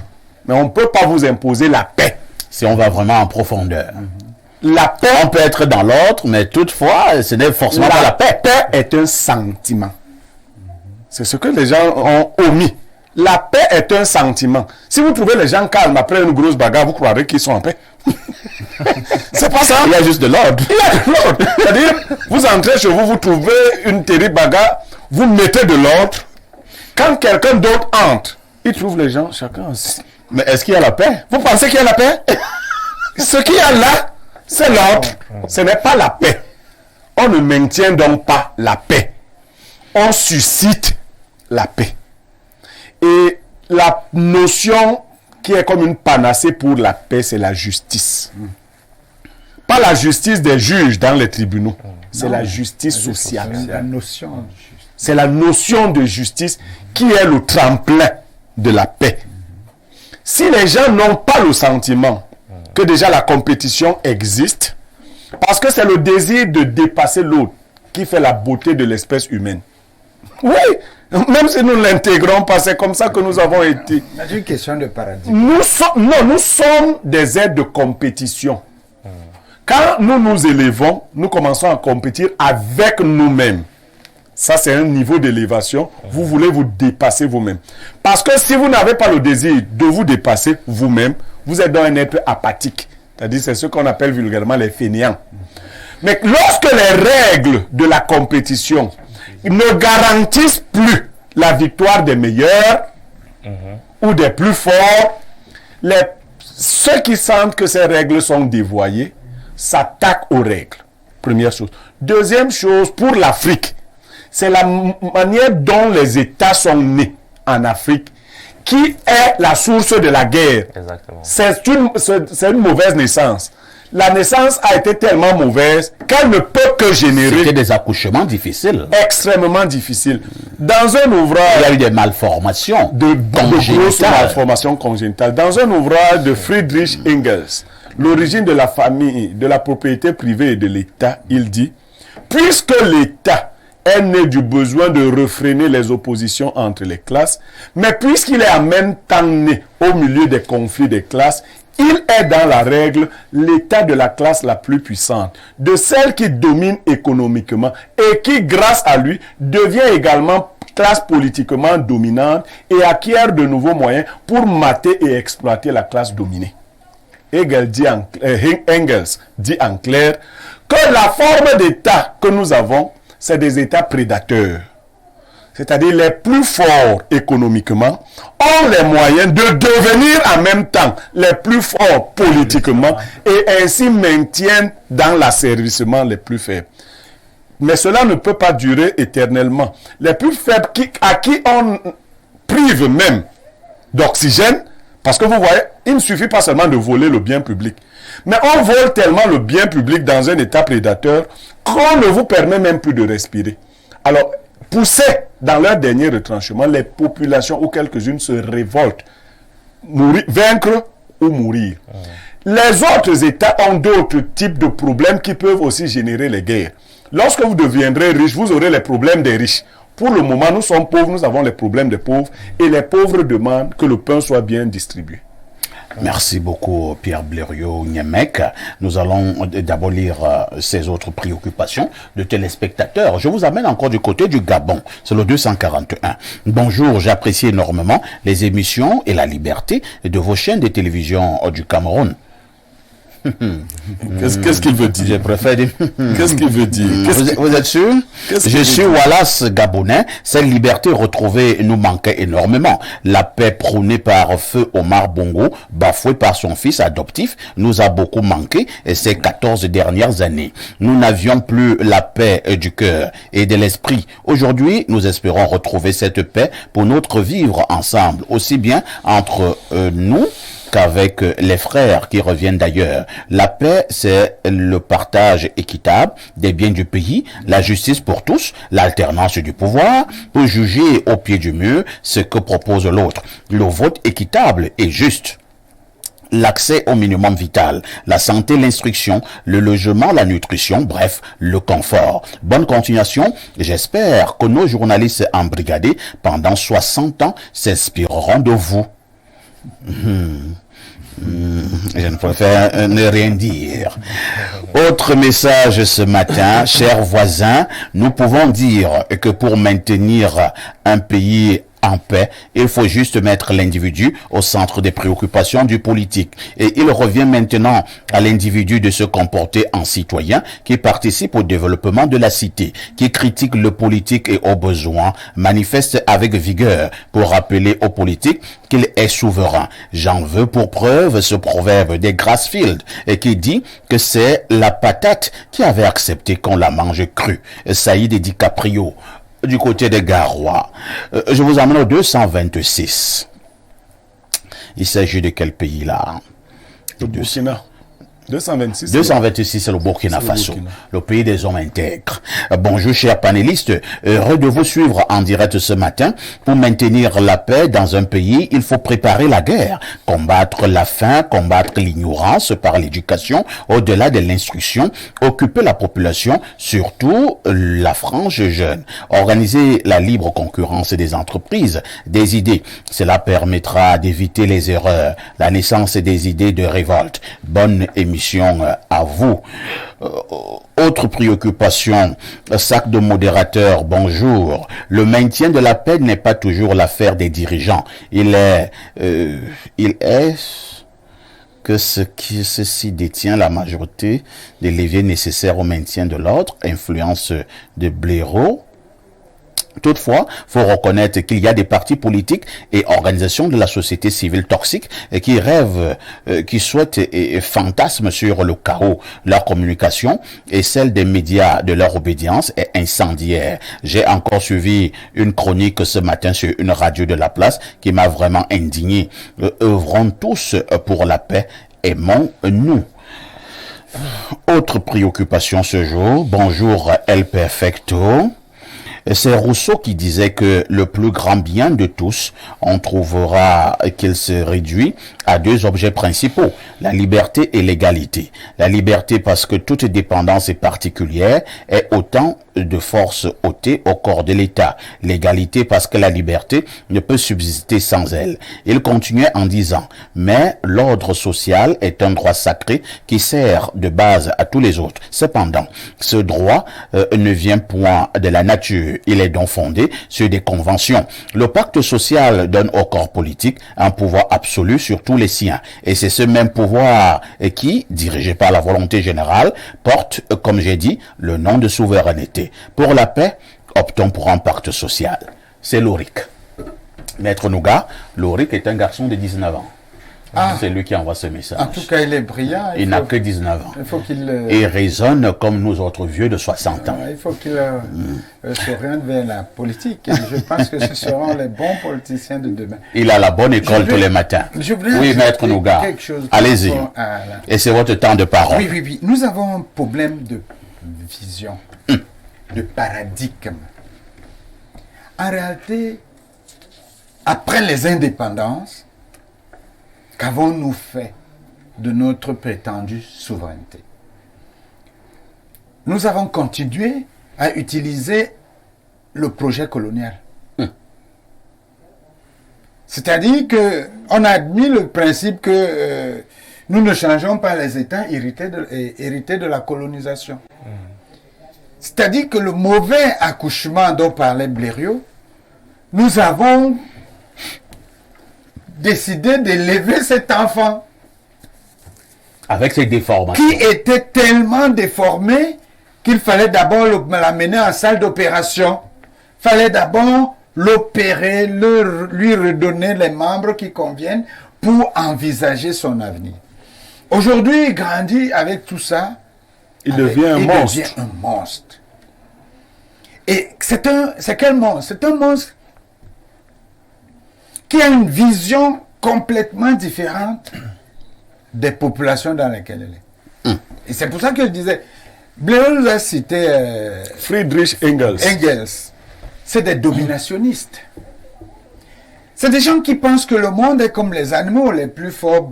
mais on ne peut pas vous imposer la paix. Si on va vraiment en profondeur. La paix, On peut être dans l'ordre, mais toutefois, ce n'est forcément pas la paix. est un sentiment. C'est ce que les gens ont omis. La paix est un sentiment. Si vous trouvez les gens calmes après une grosse bagarre, vous croirez qu'ils sont en paix. C'est pas ça. Il y a juste de l'ordre. Il y a de l'ordre. C'est-à-dire, vous entrez chez vous, vous trouvez une terrible bagarre, vous mettez de l'ordre. Quand quelqu'un d'autre entre, il trouve les gens, chacun aussi. Mais est-ce qu'il y a la paix? Vous pensez qu'il y a la paix? Ce qu'il y a là, c'est l'ordre. Ce n'est pas la paix. On ne maintient donc pas la paix. On suscite la paix. Et la notion qui est comme une panacée pour la paix, c'est la justice. Pas la justice des juges dans les tribunaux. C'est la justice sociale. La notion. C'est la notion de justice qui est le tremplin de la paix. Si les gens n'ont pas le sentiment que déjà la compétition existe, parce que c'est le désir de dépasser l'autre qui fait la beauté de l'espèce humaine. Oui, même si nous ne l'intégrons pas, c'est comme ça que nous avons été. C'est une question de paradigme. Nous sommes des êtres de compétition. Quand nous nous élevons, nous commençons à compétir avec nous-mêmes. Ça, c'est un niveau d'élévation. Vous voulez vous dépasser vous-même. Parce que si vous n'avez pas le désir de vous dépasser vous-même, vous êtes dans un être apathique. C'est-à-dire, c'est ce qu'on appelle vulgairement les fainéants. Mais lorsque les règles de la compétition ne garantissent plus la victoire des meilleurs ou des plus forts, ceux qui sentent que ces règles sont dévoyées s'attaquent aux règles. Première chose. Deuxième chose, pour l'Afrique, c'est la manière dont les États sont nés en Afrique qui est la source de la guerre. Exactement. C'est une mauvaise naissance. La naissance a été tellement mauvaise qu'elle ne peut que générer... C'était des accouchements difficiles. Extrêmement difficiles. Dans un ouvrage... Il y a eu des malformations de grosses malformations congénitales. Dans un ouvrage de Friedrich Engels, L'origine de la famille, de la propriété privée et de l'État, il dit, puisque l'État est né du besoin de refréner les oppositions entre les classes, mais puisqu'il est en même temps né au milieu des conflits des classes, il est dans la règle l'état de la classe la plus puissante, de celle qui domine économiquement et qui, grâce à lui, devient également classe politiquement dominante et acquiert de nouveaux moyens pour mater et exploiter la classe dominée. Engels dit en clair que la forme d'État que nous avons, c'est des États prédateurs. C'est-à-dire les plus forts économiquement ont les moyens de devenir en même temps les plus forts politiquement et ainsi maintiennent dans l'asservissement les plus faibles. Mais cela ne peut pas durer éternellement. Les plus faibles à qui on prive même d'oxygène, parce que vous voyez, il ne suffit pas seulement de voler le bien public. Mais on vole tellement le bien public dans un état prédateur qu'on ne vous permet même plus de respirer. Alors, poussés dans leur dernier retranchement, les populations ou quelques-unes se révoltent. Vaincre ou mourir. Les autres États ont d'autres types de problèmes qui peuvent aussi générer les guerres. Lorsque vous deviendrez riche, vous aurez les problèmes des riches. Pour le moment, nous sommes pauvres, nous avons les problèmes des pauvres et les pauvres demandent que le pain soit bien distribué. Merci beaucoup Pierre Blériot-Niémec. Nous allons d'abord lire ces autres préoccupations de téléspectateurs. Je vous amène encore du côté du Gabon. C'est le 241. Bonjour, j'apprécie énormément les émissions et la liberté de vos chaînes de télévision du Cameroun. Qu'est-ce qu'il veut dire? Je préfère dire. Qu'est-ce qu'il veut dire? Vous êtes sûr? Qu'est-ce Je qu'il suis veut dire? Wallace Gabonais. Cette liberté retrouvée nous manquait énormément. La paix prônée par Feu Omar Bongo, bafouée par son fils adoptif, nous a beaucoup manqué ces 14 dernières années. Nous n'avions plus la paix du cœur et de l'esprit. Aujourd'hui, nous espérons retrouver cette paix pour notre vivre ensemble, aussi bien entre nous qu'avec les frères qui reviennent d'ailleurs. La paix, c'est le partage équitable des biens du pays, la justice pour tous, l'alternance du pouvoir, pour juger au pied du mur ce que propose l'autre. Le vote équitable et juste. L'accès au minimum vital, la santé, l'instruction, le logement, la nutrition, bref, le confort. Bonne continuation. J'espère que nos journalistes embrigadés pendant 60 ans s'inspireront de vous. Je ne préfère ne rien dire. Autre message ce matin, chers voisins, nous pouvons dire que pour maintenir un pays en paix, il faut juste mettre l'individu au centre des préoccupations du politique. Et il revient maintenant à l'individu de se comporter en citoyen qui participe au développement de la cité, qui critique le politique et au besoin, manifeste avec vigueur pour rappeler au politique qu'il est souverain. J'en veux pour preuve ce proverbe des Grassfield et qui dit que c'est la patate qui avait accepté qu'on la mange crue. Saïd DiCaprio, du côté des Garois. Je vous emmène au 226. Il s'agit de quel pays là? Le Burkina. 226. 226, c'est le Burkina C'est le Faso, Burkina. le pays des hommes intègres. Bonjour chers panélistes, heureux de vous suivre en direct ce matin. Pour maintenir la paix dans un pays, il faut préparer la guerre, combattre la faim, combattre l'ignorance par l'éducation, au-delà de l'instruction, occuper la population, surtout la frange jeune, organiser la libre concurrence des entreprises, des idées. Cela permettra d'éviter les erreurs, la naissance des idées de révolte. Bonne émission à vous. Autre préoccupation, sac de modérateur, bonjour. Le maintien de la paix n'est pas toujours l'affaire des dirigeants. Il est que ceci détient la majorité des leviers nécessaires au maintien de l'ordre, influence de blaireau. Toutefois, faut reconnaître qu'il y a des partis politiques et organisations de la société civile toxiques qui rêvent, qui souhaitent et fantasment sur le chaos. Leur communication et celle des médias de leur obédience est incendiaire. J'ai encore suivi une chronique ce matin sur une radio de la place qui m'a vraiment indigné. Œuvrons tous pour la paix, aimons-nous. Autre préoccupation ce jour. Bonjour El Perfecto. C'est Rousseau qui disait que le plus grand bien de tous, on trouvera qu'il se réduit à deux objets principaux, la liberté et l'égalité. La liberté parce que toute dépendance est particulière est autant de force ôtée au corps de l'État. L'égalité parce que la liberté ne peut subsister sans elle. Il continuait en disant, mais l'ordre social est un droit sacré qui sert de base à tous les autres. Cependant, ce droit ne vient point de la nature. Il est donc fondé sur des conventions. Le pacte social donne au corps politique un pouvoir absolu sur tous les siens. Et c'est ce même pouvoir qui, dirigé par la volonté générale, porte, comme j'ai dit, le nom de souveraineté. Pour la paix, optons pour un pacte social. C'est Loric. Maître Nougat, Loric est un garçon de 19 ans. Ah. C'est lui qui envoie ce message. En tout cas, il est brillant. Il n'a que 19 ans. Il faut qu'il Et raisonne comme nous autres vieux de 60 ans. il faut qu'il s'oriente vers la politique. Et je pense que ce seront les bons politiciens de demain. Il a la bonne école tous les matins. Je voulais Oui, ajouter Maître Nougat. quelque chose par Allez-y. rapport à la- Et c'est votre temps de parole. Oui, oui, oui. Nous avons un problème de vision, de paradigme. En réalité, après les indépendances, qu'avons-nous fait de notre prétendue souveraineté? Nous avons continué à utiliser le projet colonial. C'est-à-dire qu'on a admis le principe que nous ne changeons pas les États hérités de la colonisation. C'est-à-dire que le mauvais accouchement dont parlait Blériot, nous avons décidé d'élever cet enfant. Avec ces déformations. qui était tellement déformé qu'il fallait d'abord l'amener en salle d'opération. Il fallait d'abord l'opérer, lui redonner les membres qui conviennent pour envisager son avenir. Aujourd'hui, il grandit avec tout ça. Il devient un monstre. devient un monstre. Et c'est quel monstre? C'est un monstre qui a une vision complètement différente des populations dans lesquelles elle est. Et c'est pour ça que je disais, Blair nous a cité Friedrich Engels. Engels. C'est des dominationnistes. C'est des gens qui pensent que le monde est comme les animaux, les plus forts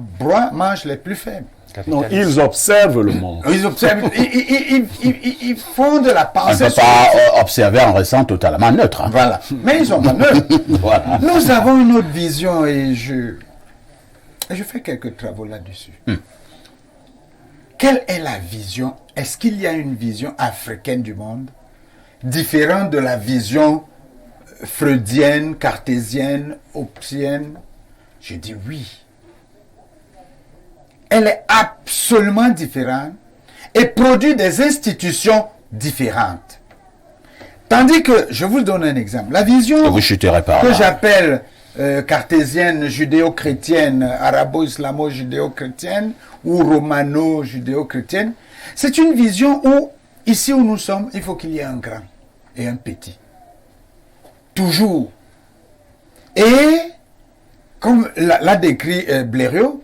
mangent les plus faibles. Non, ils observent le monde. Ils observent, ils font de la On ne pensée. peut pas observer en restant totalement neutre. Hein. Voilà. Mais ils sont pas neutres. Voilà. Nous avons une autre vision et je fais quelques travaux là-dessus. Quelle est la vision? Est-ce qu'il y a une vision africaine du monde différente de la vision freudienne, cartésienne, hobbesienne? Je dis oui. Elle est absolument différente et produit des institutions différentes. Tandis que, je vous donne un exemple, la vision Vous chuterez par que là. j'appelle cartésienne, judéo-chrétienne, arabo-islamo-judéo-chrétienne ou romano-judéo-chrétienne, c'est une vision où, ici où nous sommes, il faut qu'il y ait un grand et un petit. Toujours. Et, comme l'a décrit Blériot,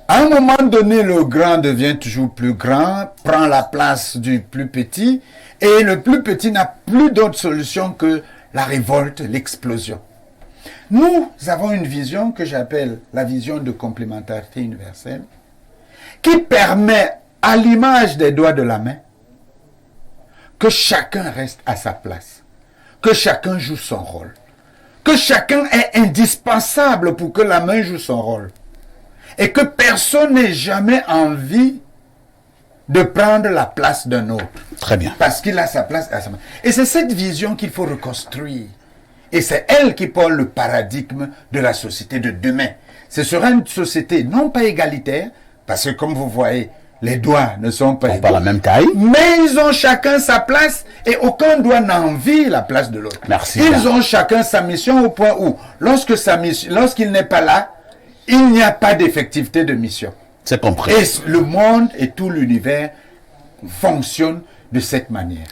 à un moment donné, le grand devient toujours plus grand, prend la place du plus petit, et le plus petit n'a plus d'autre solution que la révolte, l'explosion. Nous avons une vision que j'appelle la vision de complémentarité universelle, qui permet, à l'image des doigts de la main, que chacun reste à sa place, que chacun joue son rôle, que chacun est indispensable pour que la main joue son rôle. Et que personne n'ait jamais envie de prendre la place d'un autre. Très bien. Parce qu'il a sa place à sa main. Et c'est cette vision qu'il faut reconstruire. Et c'est elle qui porte le paradigme de la société de demain. Ce sera une société non pas égalitaire, parce que comme vous voyez, les doigts ne sont pas égaux. Pas la même taille. Mais ils ont chacun sa place et aucun doigt n'envie la place de l'autre. Merci. Ils ont chacun sa mission au point où, lorsqu'il n'est pas là, il n'y a pas d'effectivité de mission. C'est compris. Et le monde et tout l'univers fonctionnent de cette manière.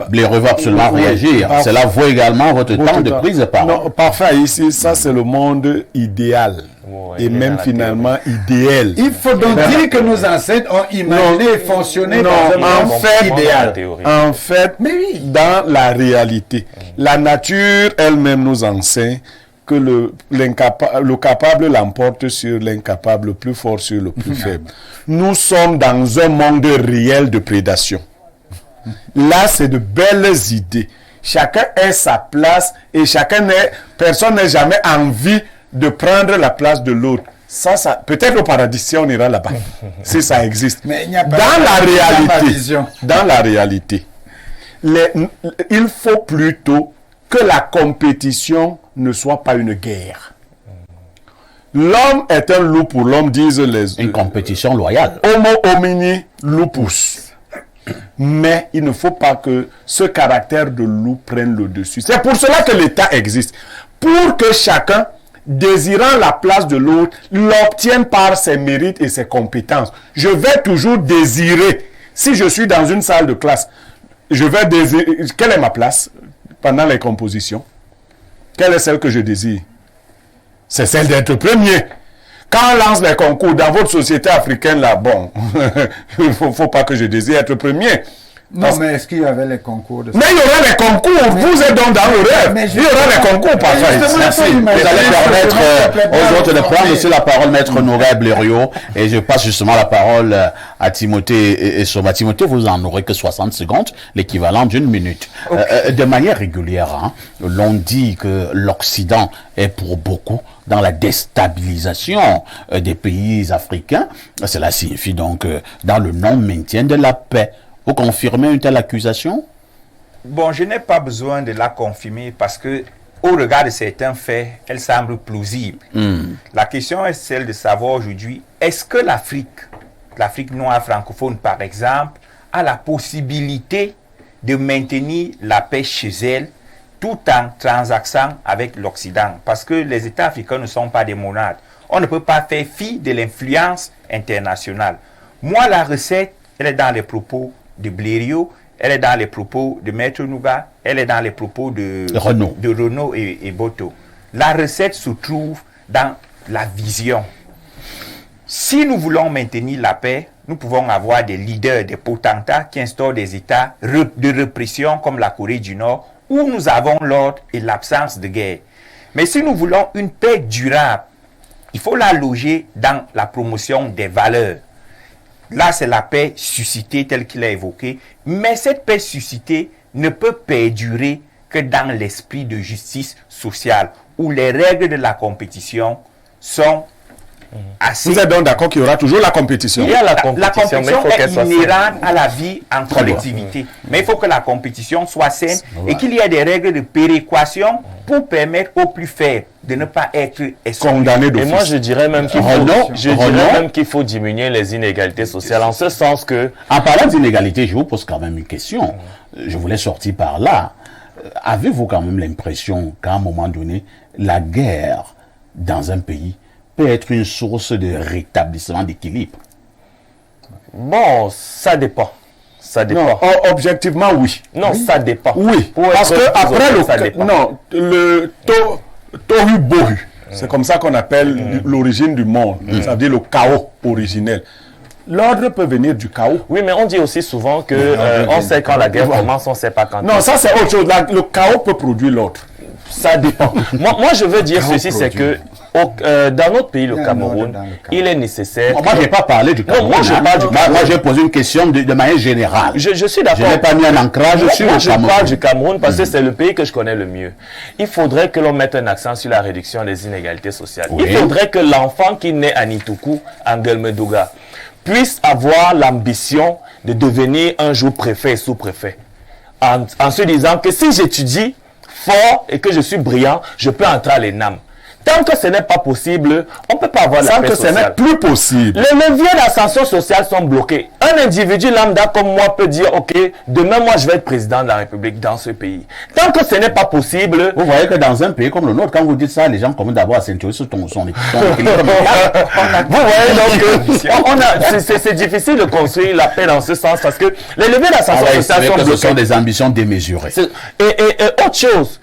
Blair veut absolument Oui, réagir. parfait. Cela vaut également votre temps de prise de parole. Non, parfait. Ici, ça, c'est le monde idéal. Ouais, Et il est même dans la finalement idéal. Il faut donc dire que nos ancêtres ont imaginé et fonctionné dans un en monde fait, idéal. En fait, Mais oui. dans la réalité, la nature elle-même nous enseigne que le capable l'emporte sur l'incapable, plus fort sur le plus faible. Nous sommes dans un monde réel de prédation. Là, c'est de belles idées. Chacun a sa place et personne n'a jamais envie de prendre la place de l'autre. Ça, peut-être au paradis si on ira là-bas, si ça existe. Mais il n'y a pas Dans la réalité, il faut plutôt que la compétition ne soit pas une guerre. L'homme est un loup pour l'homme, disent les... Une compétition loyale. Homo homini lupus. Mais il ne faut pas que ce caractère de loup prenne le dessus. C'est pour cela que l'État existe. Pour que chacun, désirant la place de l'autre, l'obtienne par ses mérites et ses compétences. Je vais toujours désirer. Si je suis dans une salle de classe, je vais désirer... Quelle est ma place pendant les compositions? Quelle est celle que je désire? C'est celle d'être premier. Quand on lance les concours dans votre société africaine, là, bon, il ne faut pas que je désire être premier. Non, mais est-ce qu'il y avait les concours de ça? Mais il y aura les concours, vous êtes donc dans le rêve. Mais Il y aura les concours, parfait. Merci. Vous allez permettre aux autres de prendre aussi la parole, Maître Nourel Blériot, et je passe justement la parole à Timothée et Soma. Timothée, vous en aurez que 60 secondes, l'équivalent d'une minute. De manière régulière, hein, l'on dit que l'Occident est pour beaucoup dans la déstabilisation des pays africains. Cela signifie donc dans le non-maintien de la paix. Vous confirmez une telle accusation? Bon, je n'ai pas besoin de la confirmer parce que, au regard de certains faits, elle semble plausible. La question est celle de savoir aujourd'hui, est-ce que l'Afrique, l'Afrique noire francophone, par exemple, a la possibilité de maintenir la paix chez elle tout en transaxant avec l'Occident. Parce que les États africains ne sont pas des monades. On ne peut pas faire fi de l'influence internationale. Moi, la recette, elle est dans les propos de Blériot, elle est dans les propos de Maître Nouga, elle est dans les propos de Renaud et Boto. La recette se trouve dans la vision. Si nous voulons maintenir la paix, nous pouvons avoir des leaders, des potentats qui instaurent des États de répression comme la Corée du Nord, où nous avons l'ordre et l'absence de guerre. Mais si nous voulons une paix durable, il faut la loger dans la promotion des valeurs. Là, c'est la paix suscitée telle qu'il a évoqué, mais cette paix suscitée ne peut perdurer que dans l'esprit de justice sociale, où les règles de la compétition sont assez... Vous êtes donc d'accord qu'il y aura toujours la compétition? Il y a la compétition, mais il faut qu'elle soit est inhérente à la vie en collectivité. Mais il faut que la compétition soit saine et qu'il y ait des règles de péréquation pour permettre aux plus faibles de ne pas être condamnés Et d'office. moi, je dirais même qu'il faut diminuer les inégalités sociales, en ce sens que... En parlant d'inégalités, je vous pose quand même une question. Je voulais sortir par là. Avez-vous quand même l'impression qu'à un moment donné, la guerre dans un pays peut être une source de rétablissement d'équilibre? Bon, ça dépend. Ça dépend. Non, objectivement, oui. Non, ça dépend. Oui, Pour parce être que après ça dépend. le tohu-bohu, c'est comme ça qu'on appelle l'origine du monde, ça veut dire le chaos originel. L'ordre peut venir du chaos. Oui, mais on dit aussi souvent que on sait quand la guerre commence, on ne sait pas quand. Non, ça c'est autre chose. Le chaos peut produire l'ordre. Ça dépend. moi, je veux dire ceci, c'est que dans notre pays, le Cameroun, il est nécessaire... Moi, je n'ai pas parlé du Cameroun. Moi, je parle du Cameroun. Moi, j'ai posé une question de manière générale. Je suis d'accord. Je n'ai pas mis un ancrage sur le Cameroun. Je parle du Cameroun parce que c'est le pays que je connais le mieux. Il faudrait que l'on mette un accent sur la réduction des inégalités sociales. Oui. Il faudrait que l'enfant qui naît à Nitoukou, en Guelmedouga, puisse avoir l'ambition de devenir un jour préfet et sous-préfet. En se disant que si j'étudie fort et que je suis brillant, je peux entrer à l'ENAM. Tant que ce n'est pas possible, on ne peut pas avoir la paix sociale. Tant que ce n'est plus possible. Les leviers d'ascension sociale sont bloqués. Un individu lambda comme moi peut dire, ok, demain moi je vais être président de la République dans ce pays. Tant que ce n'est pas possible... Vous voyez que dans un pays comme le nôtre, quand vous dites ça, les gens commencent d'abord à s'intéresser sur son équilibre. Vous voyez donc, c'est difficile de construire la paix dans ce sens parce que les leviers d'ascension sociale sont bloqués. Ce sont des ambitions démesurées. Et autre chose,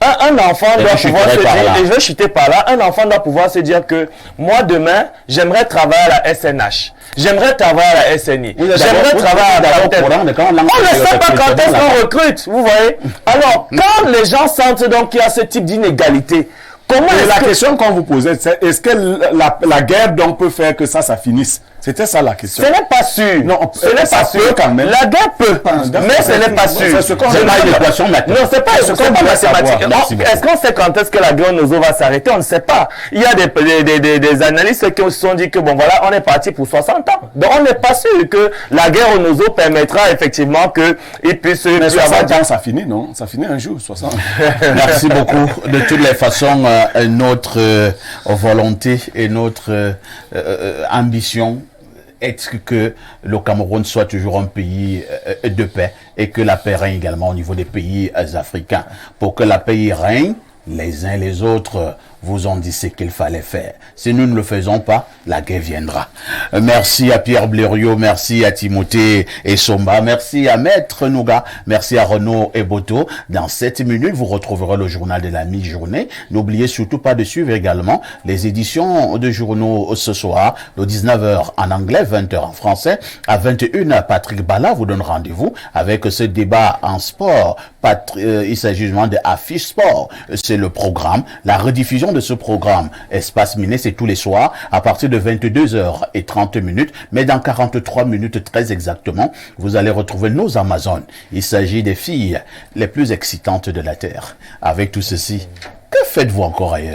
un enfant doit pouvoir se dire, et je vais chuter par là, un enfant doit pouvoir se dire que moi demain, j'aimerais travailler à la SNH, j'aimerais travailler à la SNI, j'aimerais travailler à la Banque. On ne sait pas quand est-ce qu'on recrute, vous voyez. Alors, quand les gens sentent donc qu'il y a ce type d'inégalité, comment est-ce la question qu'on vous posait, c'est est-ce que la guerre donc peut faire que ça finisse? C'était ça la question. Ce n'est pas sûr. Non, ce n'est pas sûr. Quand même. La guerre peut, mais ce n'est pas sûr. C'est ce qu'on pas une équation mathématique. Non, c'est pas mathématique. Est-ce qu'on sait quand est-ce que la guerre Nozo va s'arrêter? On ne sait pas. Il y a des analystes qui se sont dit que bon voilà, on est parti pour 60 ans. Donc on n'est pas sûr que la guerre au Nozo permettra effectivement qu'il puisse... Mais 60 ans, ça finit, non? Ça finit un jour, 60. Merci beaucoup. De toutes les façons, notre volonté et notre ambition est que le Cameroun soit toujours un pays de paix et que la paix règne également au niveau des pays africains. Pour que la paix y règne, les uns les autres vous ont dit ce qu'il fallait faire. Si nous ne le faisons pas, la guerre viendra. Merci à Pierre Blériot, merci à Timothée Essomba, merci à Maître Nouga, merci à Renaud et Boto. Dans 7 minutes, vous retrouverez le journal de la mi-journée. N'oubliez surtout pas de suivre également les éditions de journaux ce soir, de 19h en anglais, 20h en français. À 21h, Patrick Bala vous donne rendez-vous avec ce débat en sport. Il s'agit justement de Affiche Sport. C'est le programme. La rediffusion de ce programme Espace Miné, c'est tous les soirs à partir de 22h30. Mais dans 43 minutes très exactement, vous allez retrouver nos Amazones. Il s'agit des filles les plus excitantes de la Terre. Avec tout ceci, que faites-vous encore ailleurs?